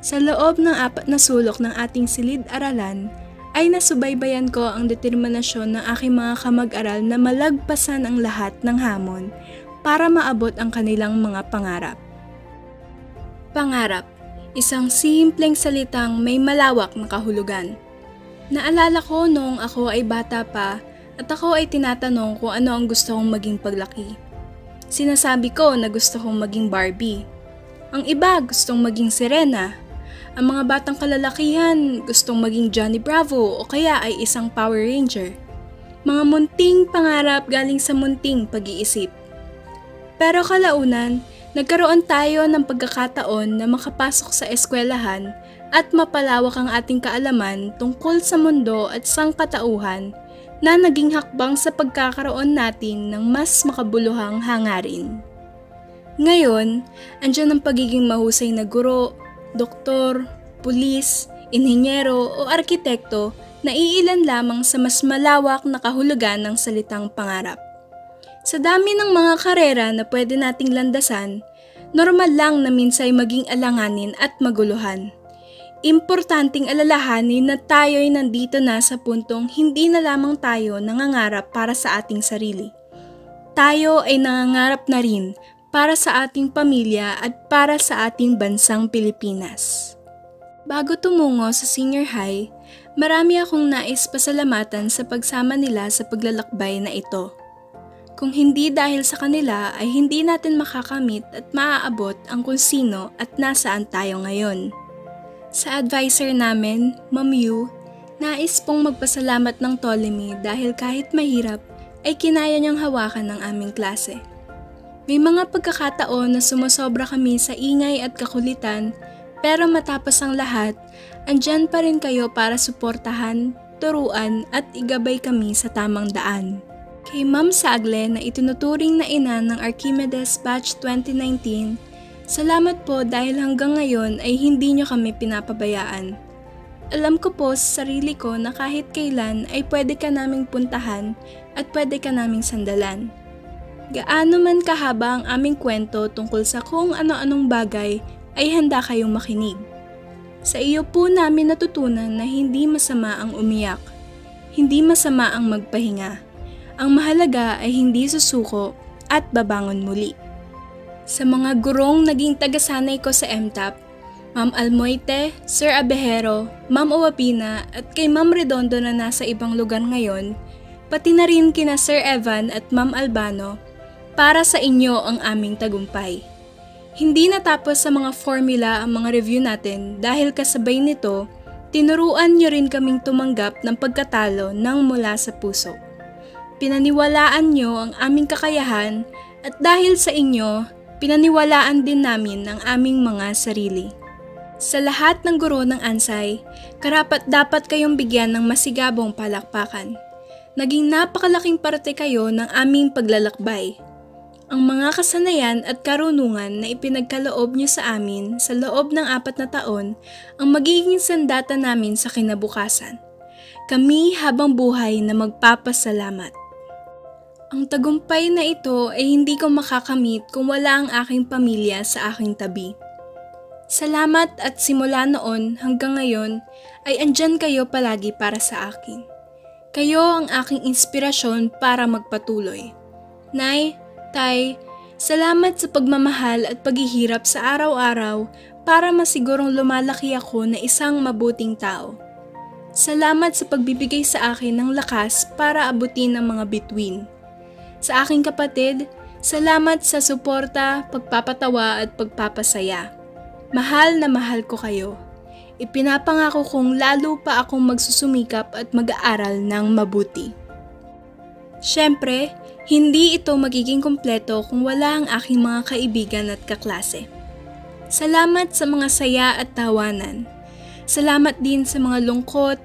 Sa loob ng 4 na sulok ng ating silid-aralan, ay nasubaybayan ko ang determinasyon ng aking mga kamag-aral na malagpasan ang lahat ng hamon para maabot ang kanilang mga pangarap. Pangarap. Isang simpleng salitang may malawak na kahulugan. Naalala ko noong ako ay bata pa at ako ay tinatanong kung ano ang gusto kong maging paglaki. Sinasabi ko na gusto kong maging Barbie. Ang iba gustong maging Serena. Ang mga batang kalalakihan gustong maging Johnny Bravo o kaya ay isang Power Ranger. Mga munting pangarap galing sa munting pag-iisip. Pero kalaunan, nagkaroon tayo ng pagkakataon na makapasok sa eskwelahan at mapalawak ang ating kaalaman tungkol sa mundo at sangkatauhan na naging hakbang sa pagkakaroon natin ng mas makabuluhang hangarin. Ngayon, andyan ang pagiging mahusay na guro, doktor, pulis, inhinyero o arkitekto na iilan lamang sa mas malawak na kahulugan ng salitang pangarap. Sa dami ng mga karera na pwede nating landasan, normal lang na minsay maging alanganin at maguluhan. Importanteng alalahanin na tayo'y nandito na sa puntong hindi na lamang tayo nangangarap para sa ating sarili. Tayo ay nangangarap na rin para sa ating pamilya at para sa ating bansang Pilipinas. Bago tumungo sa senior high, marami akong nais pasalamatan sa pagsama nila sa paglalakbay na ito. Kung hindi dahil sa kanila ay hindi natin makakamit at maaabot ang kung sino at nasaan tayo ngayon. Sa advisor namin, Ma'am Yu, nais pong magpasalamat ng Ptolemy dahil kahit mahirap ay kinaya niyang hawakan ng aming klase. May mga pagkakataon na sumusobra kami sa ingay at kakulitan pero matapos ang lahat, andyan pa rin kayo para suportahan, turuan at igabay kami sa tamang daan. Kay Ma'am Sagle na itinuturing na ina ng Archimedes Batch 2019, salamat po dahil hanggang ngayon ay hindi nyo kami pinapabayaan. Alam ko po sa sarili ko na kahit kailan ay pwede ka naming puntahan at pwede ka naming sandalan. Gaano man kahaba ang aming kwento tungkol sa kung ano-anong bagay ay handa kayong makinig. Sa iyo po namin natutunan na hindi masama ang umiyak, hindi masama ang magpahinga. Ang mahalaga ay hindi susuko at babangon muli. Sa mga gurong naging tagasanay ko sa MTAP, Ma'am Almoite, Sir Abejero, Ma'am Uwapina at kay Ma'am Redondo na nasa ibang lugar ngayon, pati na rin kina Sir Evan at Ma'am Albano, para sa inyo ang aming tagumpay. Hindi natapos sa mga formula ang mga review natin dahil kasabay nito, tinuruan nyo rin kaming tumanggap ng pagkatalo ng mula sa puso. Pinaniwalaan nyo ang aming kakayahan at dahil sa inyo, pinaniwalaan din namin ang aming mga sarili. Sa lahat ng guro ng Ansay, karapat-dapat kayong bigyan ng masigabong palakpakan. Naging napakalaking parte kayo ng aming paglalakbay. Ang mga kasanayan at karunungan na ipinagkaloob niyo sa amin sa loob ng 4 na taon ang magiging sandata namin sa kinabukasan. Kami habang buhay na magpapasalamat. Ang tagumpay na ito ay hindi ko makakamit kung wala ang aking pamilya sa aking tabi. Salamat at simula noon hanggang ngayon ay andyan kayo palagi para sa akin. Kayo ang aking inspirasyon para magpatuloy. Nay, Tay, salamat sa pagmamahal at paghihirap sa araw-araw para masigurong lumalaki ako na isang mabuting tao. Salamat sa pagbibigay sa akin ng lakas para abutin ang mga bituin. Sa aking kapatid, salamat sa suporta, pagpapatawa at pagpapasaya. Mahal na mahal ko kayo. Ipinapangako kong lalo pa akong magsusumikap at mag-aaral ng mabuti. Siyempre, hindi ito magiging kumpleto kung wala ang aking mga kaibigan at kaklase. Salamat sa mga saya at tawanan. Salamat din sa mga lungkot,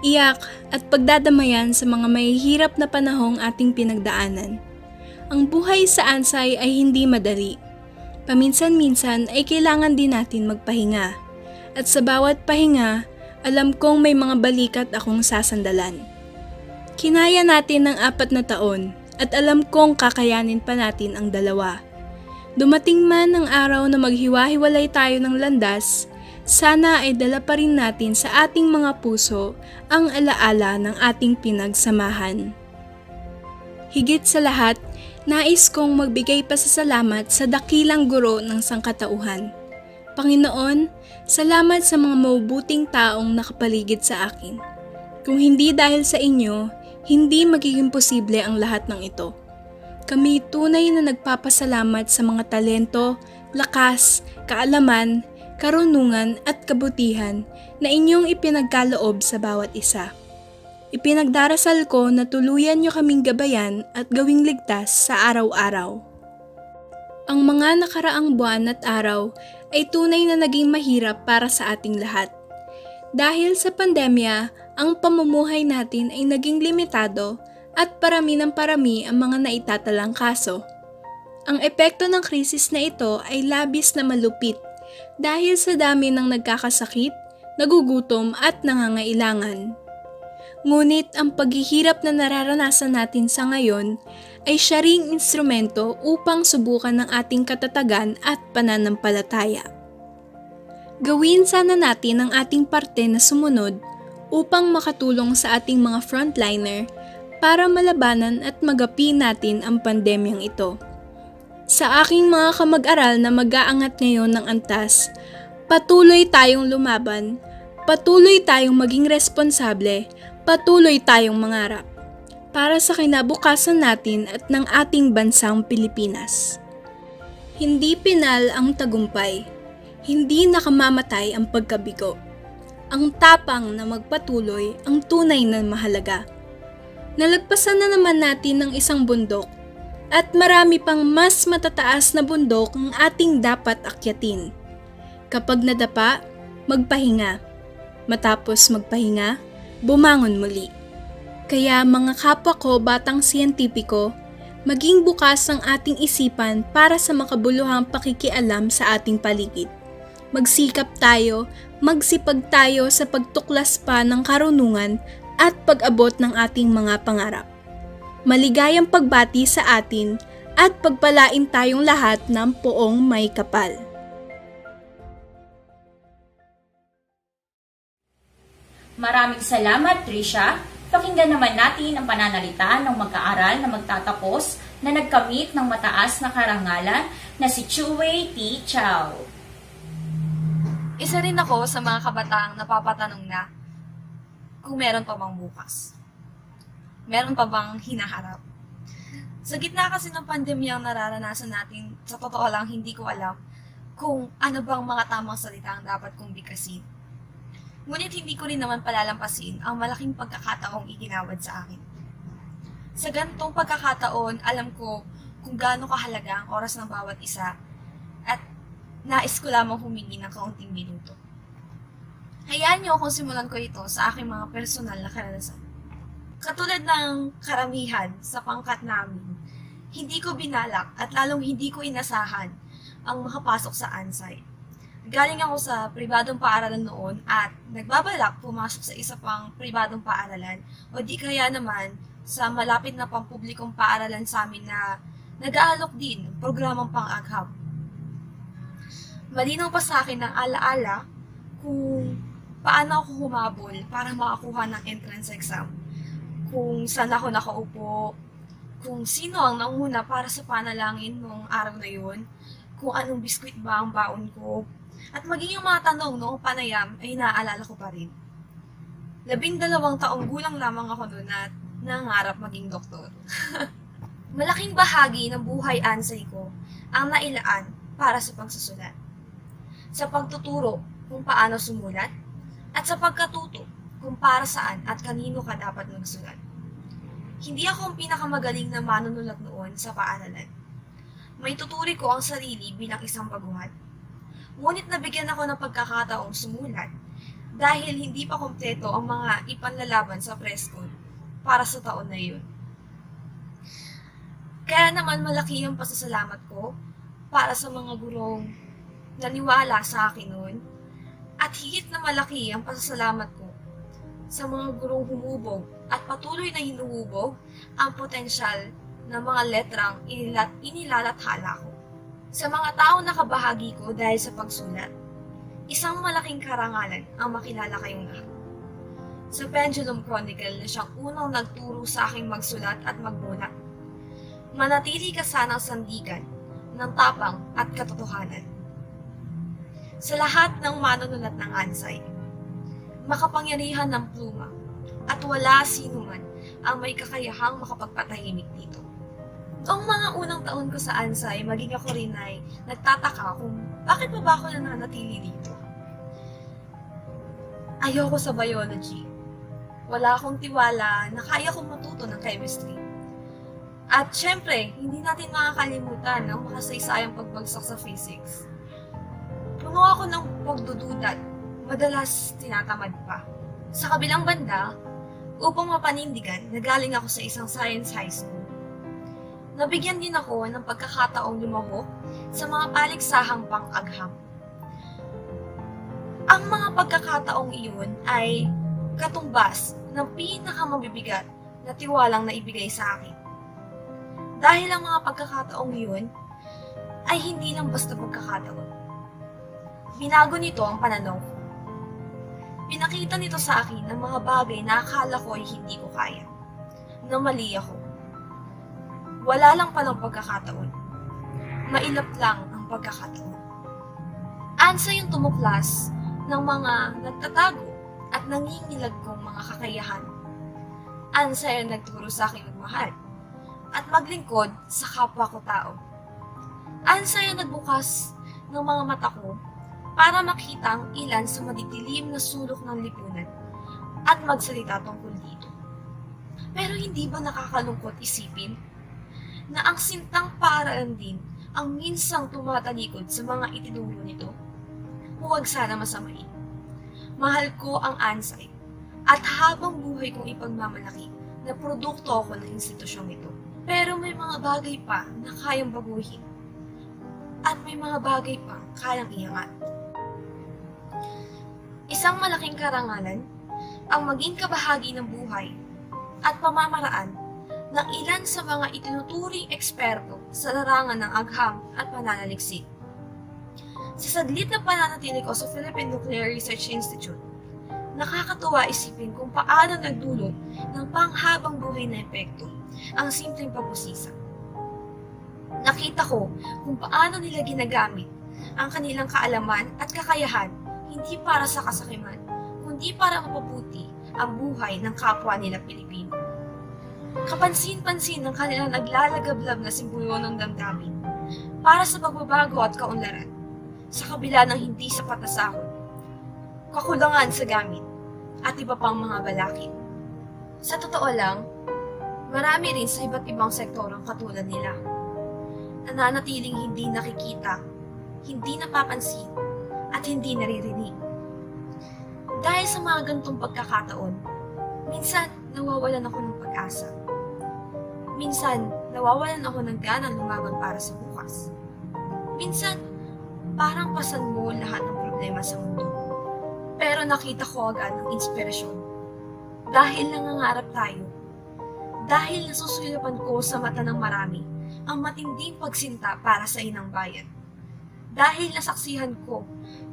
iyak at pagdadamayan sa mga mahihirap na panahong ating pinagdaanan. Ang buhay sa Ansay ay hindi madali. Paminsan-minsan ay kailangan din natin magpahinga. At sa bawat pahinga, alam kong may mga balikat akong sasandalan. Kinaya natin ng 4 na taon at alam kong kakayanin pa natin ang 2. Dumating man ang araw na maghiwa-hiwalay tayo ng landas, sana ay dala pa rin natin sa ating mga puso ang alaala ng ating pinagsamahan. Higit sa lahat, nais kong magbigay pasasalamat sa dakilang guro ng sangkatauhan. Panginoon, salamat sa mga mabubuting taong nakapaligid sa akin. Kung hindi dahil sa inyo, hindi magiging posible ang lahat ng ito. Kami tunay na nagpapasalamat sa mga talento, lakas, kaalaman, karunungan at kabutihan na inyong ipinagkaloob sa bawat isa. Ipinagdarasal ko na tuluyan niyo kaming gabayan at gawing ligtas sa araw-araw. Ang mga nakaraang buwan at araw ay tunay na naging mahirap para sa ating lahat. Dahil sa pandemya, ang pamumuhay natin ay naging limitado at parami ng parami ang mga naitatalang kaso. Ang epekto ng krisis na ito ay labis na malupit dahil sa dami ng nagkakasakit, nagugutom at nangangailangan. Ngunit ang paghihirap na nararanasan natin sa ngayon ay siya ring instrumento upang subukan ng ating katatagan at pananampalataya. Gawin sana natin ang ating parte na sumunod upang makatulong sa ating mga frontliner para malabanan at magapi natin ang pandemyang ito. Sa aking mga kamag-aral na mag-aangat ngayon ng antas, patuloy tayong lumaban, patuloy tayong maging responsable, patuloy tayong mangarap para sa kinabukasan natin at ng ating bansang Pilipinas. Hindi pinal ang tagumpay, hindi nakamamatay ang pagkabigo. Ang tapang na magpatuloy ang tunay na mahalaga. Nalagpasan na naman natin ng isang bundok at marami pang mas matataas na bundok ang ating dapat akyatin. Kapag nadapa, magpahinga. Matapos magpahinga, bumangon muli. Kaya mga kapwa ko batang siyentipiko, maging bukas ang ating isipan para sa makabuluhang pakikialam sa ating paligid. Magsikap tayo, magsipag tayo sa pagtuklas pa ng karunungan at pag-abot ng ating mga pangarap. Maligayang pagbati sa atin at pagpalain tayong lahat ng poong may kapal. Maraming salamat, Trisha. Pakinggan naman natin ang pananalita ng mag-aaral na magtatapos na nagkamit ng mataas na karangalan na si Chuwei T. Chow. Isa rin ako sa mga kabataang napapatanong na kung meron pa bang bukas. meron pa bang hinaharap? Sa gitna kasi ng pandemyang nararanasan natin, sa totoo lang, hindi ko alam kung ano bang mga tamang salita ang dapat kong bigkasin. Ngunit hindi ko rin naman palalampasin ang malaking pagkakataong iginawad sa akin. Sa ganitong pagkakataon, alam ko kung gaano kahalaga ang oras ng bawat isa at nais ko lamang humingi ng kaunting minuto. Hayaan niyo akong simulan ko ito sa aking mga personal na karanasan. Katulad ng karamihan sa pangkat namin, hindi ko binalak at lalong hindi ko inasahan ang makapasok sa Ansay. Galing ako sa pribadong paaralan noon at nagbabalak pumasok sa isa pang pribadong paaralan o di kaya naman sa malapit na pampublikong paaralan sa amin na nag-aalok din ng programang pang-agham. Malinaw pa sa akin ng alaala kung paano ako humabol para makakuha ng entrance exam, kung saan ako nakaupo, kung sino ang nauna para sa panalangin noong araw na yun, kung anong biskwit ba ang baon ko, at maging yung mga tanong noong panayam ay naaalala ko pa rin. 12 taong gulang lamang ako noon at nangarap maging doktor. Malaking bahagi ng buhay Ansay ko ang nailaan para sa pagsusulat. Sa pagtuturo kung paano sumulat at sa pagkatuto kung para saan at kanino ka dapat magsulat. Hindi ako ang pinakamagaling na manunulat noon sa paaralan. May tuturi ko ang sarili bilang isang baguhan. Ngunit nabigyan ako ng pagkakataong sumulat dahil hindi pa kompleto ang mga ipanlalaban sa preskon para sa taon na iyon. Kaya naman malaki ang pasasalamat ko para sa mga gurong naniwala sa akin noon at higit na malaki ang pasasalamat ko sa mga gurong humubog at patuloy na hinuhubog ang potensyal ng mga letrang inilalathala ko. Sa mga taong nakabahagi ko dahil sa pagsulat, isang malaking karangalan ang makilala kayong lahat. Sa Pendulum Chronicle na siyang unang nagturo sa aking magsulat at magmulat, manatili ka sanang sandigan ng tapang at katotohanan. Sa lahat ng manunulat ng Ansay, makapangyarihan ng pluma at wala sino man ang may kakayahang makapagpatahimik dito. Noong mga unang taon ko sa Ansay, maging ako rin ay nagtataka kung bakit ba ako nananatili dito. Ayoko sa biology. Wala akong tiwala na kaya kong matuto ng chemistry. At syempre, hindi natin makakalimutan ang makasaysayang pagbagsak sa physics. Puno ako ng pagdududa, madalas tinatamad pa. Sa kabilang banda, upang mapanindigan, nagaling ako sa isang science high school. Nabigyan din ako ng pagkakataong lumahok sa mga paliksahang pang-agham. Ang mga pagkakataong iyon ay katumbas ng pinakamabibigat na tiwalang naibigay sa akin. Dahil ang mga pagkakataong iyon ay hindi lang basta pagkakataon. Binago nito ang pananaw ko. Pinakita nito sa akin ang mga bagay na akala ko ay hindi ko kaya. Na mali ako. Wala lang palang pagkakataon. Mailap lang ang pagkakataon. Ansay yung tumuklas ng mga nagtatago at nangingilag kong mga kakayahan. Ansay ang nagturo sa akin magmahal at maglingkod sa kapwa ko tao. Ansay ang nagbukas ng mga mata ko para makita ang ilan sa madidilim na sulok ng lipunan at magsalita tungkol dito. Pero hindi ba nakakalungkot isipin na ang sintang paaralan din ang minsang tumatalikod sa mga itinuro nito? Huwag sana masamain. Mahal ko ang Ansay at habang buhay kong ipagmamalaki na produkto ako ng institusyong ito. Pero may mga bagay pa na kayang baguhin at may mga bagay pa kayang iangat. Isang malaking karangalan ang maging kabahagi ng buhay at pamamaraan ng ilan sa mga itinuturing eksperto sa larangan ng agham at pananaliksik. Sa saglit na pananatili ko sa Philippine Nuclear Research Institute, nakakatuwa isipin kung paano nagdulot ng panghabang buhay na epekto ang simpleng pagbusisa. Nakita ko kung paano nila ginagamit ang kanilang kaalaman at kakayahan hindi para sa kasakiman, kundi para mapabuti ang buhay ng kapwa nila Pilipino. Kapansin-pansin ng kanilang naglalagablab na simbolo ng damdamin para sa pagbabago at kaunlaran sa kabila ng hindi sapat na sahod, kakulangan sa gamit, at iba pang mga balakid. Sa totoo lang, marami rin sa iba't ibang sektor ang katulad nila. Nananatiling hindi nakikita, hindi napapansin, at hindi naririnig. Dahil sa mga ganitong pagkakataon, minsan nawawalan ako ng pag-asa. Minsan, nawawalan ako ng ganang lumaban para sa bukas. Minsan, parang pasan mo lahat ng problema sa mundo. Pero nakita ko agad ng inspirasyon. Dahil nangangarap tayo. Dahil nasusulipan ko sa mata ng marami ang matinding pagsinta para sa inang bayan. Dahil nasaksihan ko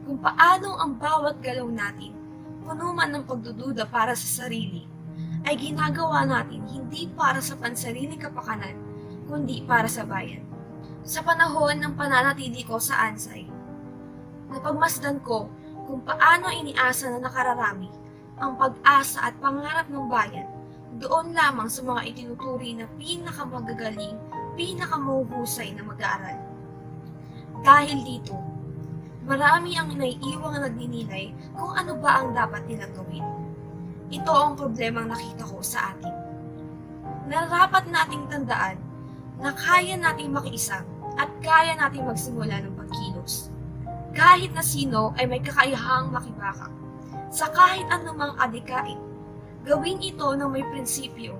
kung paano ang bawat galaw natin, puno man ng pagdududa para sa sarili, ay ginagawa natin hindi para sa pansariling kapakanan, kundi para sa bayan. Sa panahon ng pananatili ko sa Ansay, napagmasdan ko kung paano iniasa na nakararami ang pag-asa at pangarap ng bayan doon lamang sa mga itinuturi na pinakamagagaling, pinakamahuhusay na mag-aaral. Dahil dito, marami ang naiiwang nagninilay kung ano ba ang dapat nilang gawin. Ito ang problemang nakita ko sa atin. Nararapat nating tandaan na kaya nating makiisa at kaya nating magsimula ng pagkilos. Kahit na sino ay may kakayahang makibaka. Sa kahit anumang adikain, gawin ito ng may prinsipyo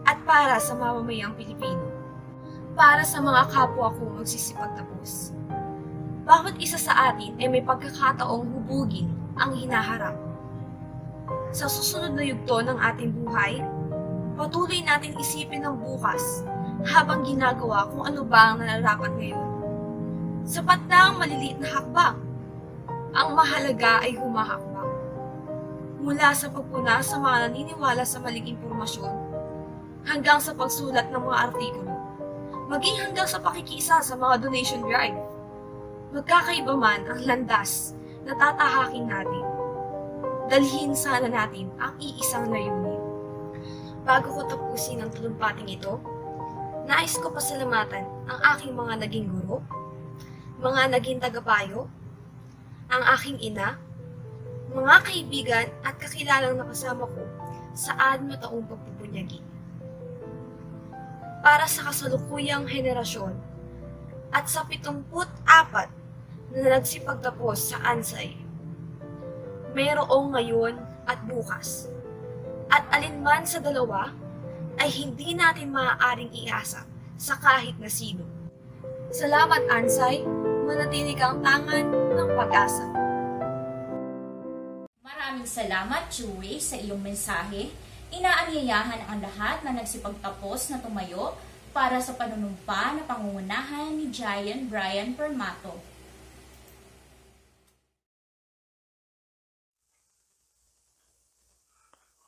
at para sa mamamayang Pilipino. Para sa mga kapwa ko magsisipagtapos. Bawat isa sa atin ay may pagkakataong hubugin ang hinaharap. Sa susunod na yugto ng ating buhay, patuloy natin isipin ang bukas habang ginagawa kung ano ba ang nararapat ngayon. Sapat na ang maliliit na hakbang. Ang mahalaga ay humahakbang. Mula sa pagpuna sa mga naniniwala sa maling impormasyon, hanggang sa pagsulat ng mga artikulo, maging hanggang sa pakikiisa sa mga donation drive. Magkakaiba man ang landas na tatahakin natin. Dalhin sana natin ang iisang layunin. Bago ko tapusin ang talumpating ito, nais ko pasalamatan ang aking mga naging guro, mga naging tagapayo, ang aking ina, mga kaibigan at kakilalang nakasama ko sa 6 taong pagpupunyagi. Para sa kasalukuyang henerasyon at sa 74 na nagsipagtapos sa Ansay, mayroong ngayon at bukas. At alinman sa dalawa ay hindi natin maaaring iasa sa kahit na sino. Salamat Ansay, manatili kang tangan ng pag-asa. Maraming salamat, Chewy, sa iyong mensahe. Inaanyayahan ang lahat na nagsipagtapos na tumayo para sa panunumpa na pangungunahan ni Giant Brian Permato.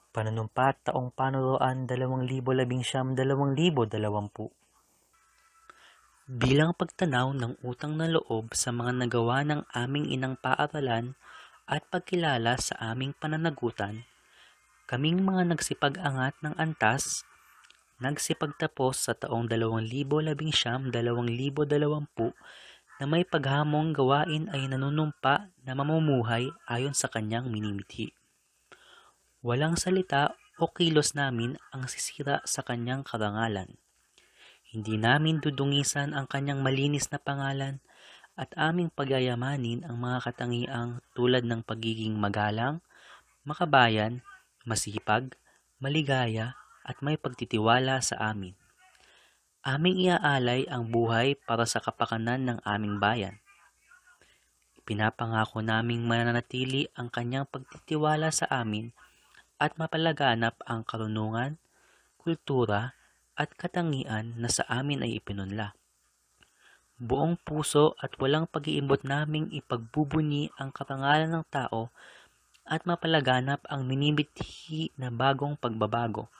Panunumpa taong panuroan 2019-2020. Bilang pagtanaw ng utang na loob sa mga nagawa ng aming inang paaralan at pagkilala sa aming pananagutan, kaming mga nagsipag-angat ng antas, nagsipagtapos sa taong 2019-2020 na may paghamong gawain ay nanunumpa na mamumuhay ayon sa kanyang minimithi. Walang salita o kilos namin ang sisira sa kanyang karangalan. Hindi namin dudungisan ang kanyang malinis na pangalan at aming pagyayamanin ang mga katangiang tulad ng pagiging magalang, makabayan, masipag, maligaya at may pagtitiwala sa amin. Aming iaalay ang buhay para sa kapakanan ng aming bayan. Pinapangako naming mananatili ang kanyang pagtitiwala sa amin at mapalaganap ang karunungan, kultura at katangian na sa amin ay ipinunla. Buong puso at walang pag-iimbot naming ipagbubunyi ang karangalan ng tao at mapalaganap ang minimithi na bagong pagbabago.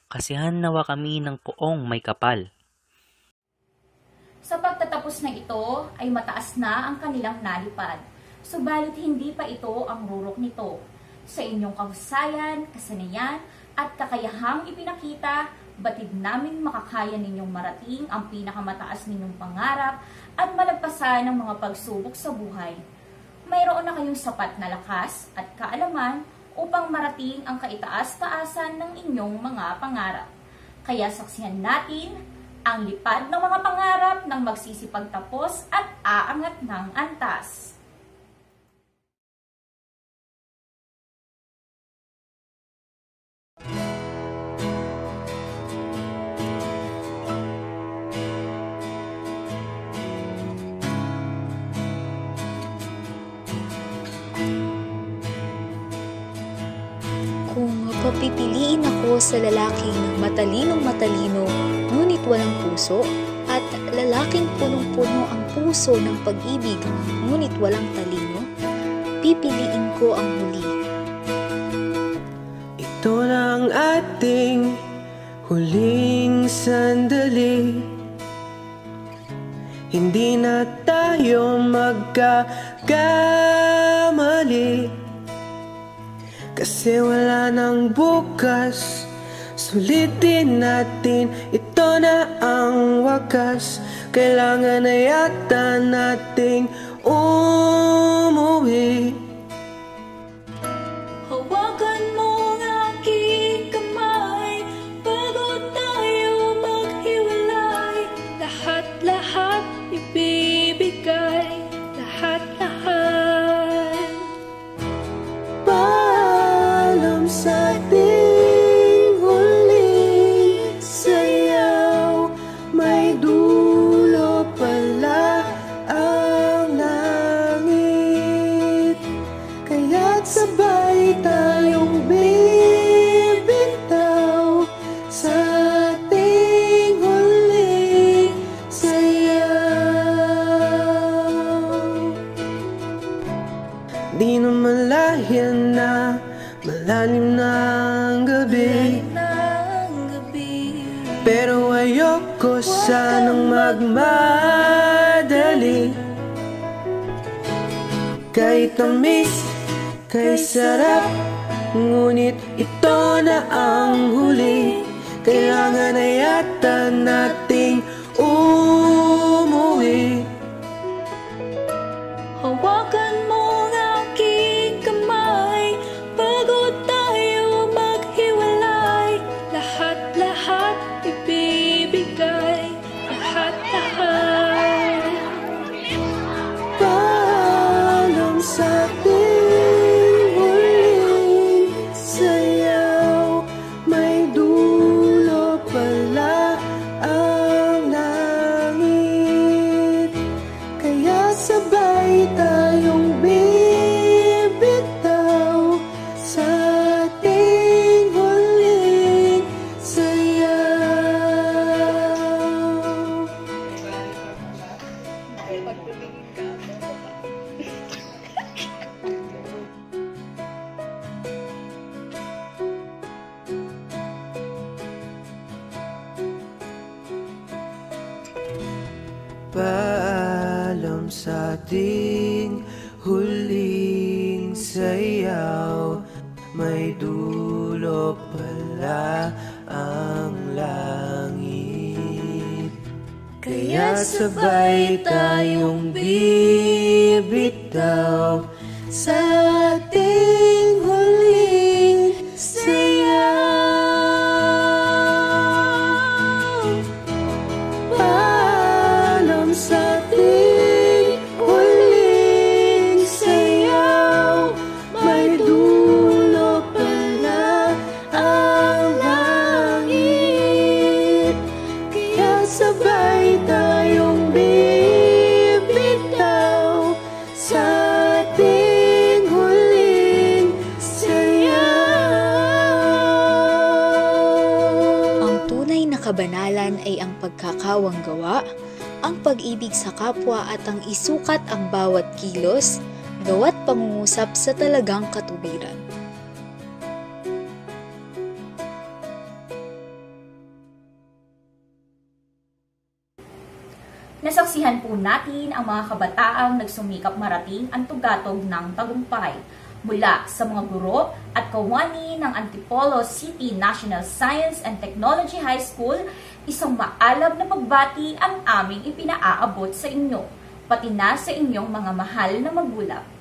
Kasihan nawa kami ng poong may kapal. Sa pagtatapos na ito ay mataas na ang kanilang nalipad, subalit hindi pa ito ang rurok nito. Sa inyong kahusayan, kasanayan, at kakayahang ipinakita, Batid namin makakaya ninyong marating ang pinakamataas ninyong pangarap at malagpasan ang mga pagsubok sa buhay. Mayroon na kayong sapat na lakas at kaalaman upang marating ang kaitaas-taasan ng inyong mga pangarap. Kaya saksihan natin ang lipad ng mga pangarap ng magsisipagtapos at aangat ng antas. Kung papipiliin ako sa lalaking matalinong-matalino ngunit walang puso at lalaking punong-puno ang puso ng pag-ibig ngunit walang talino, pipiliin ko ang huli. Ito na ang ating huling sandali. Hindi na tayo magkakamali. Kasi wala nang bukas, sulitin natin, ito na ang wakas. Kailangan na yata nating umuwi. Hawakan mo ang aking kamay bago tayo maghiwalay. Lahat-lahat ibibigay, lahat-lahat. Sa ating huling sayaw, may dulo pala ang langit. Kaya't sabay tayong bibitaw sa ating huling sayaw. Di naman layan na malalim na ang gabi, pero ayoko sanang magmadali. Kay tamis, kay sarap, ngunit ito na ang huli. Kailangan na yata nating umuwi. Hawakan mo ang aking kamay bago tayo maghiwalay. Lahat-lahat ibibigay, lahat-lahat. Paalam sa ating huling sayaw, may dulo pala ang langit. Kaya sabay tayong bibitaw sa ating huling sayaw. Paalam sa ating huling sayaw, may dulo pala ang langit. Kaya sabay tayong bibitaw sa ating huling sayaw. Paalam sa ating huling sayaw, may dulo pala ang langit. Kaya sabay tayong bibitaw sa ating huling sayaw. Ang tunay na kabanalan ay ang pagkakawang gawa, ang pag-ibig sa kapwa at ang isukat ang bawat kilos, gawa't pangungusap sa talagang katuwiran. Nasaksihan po natin ang mga kabataang nagsumikap marating ang tugatog ng tagumpay mula sa mga guro at kawani ng Antipolo City National Science and Technology High School, isang maalab na pagbati ang aming ipinaaabot sa inyo, pati na sa inyong mga mahal na magulang.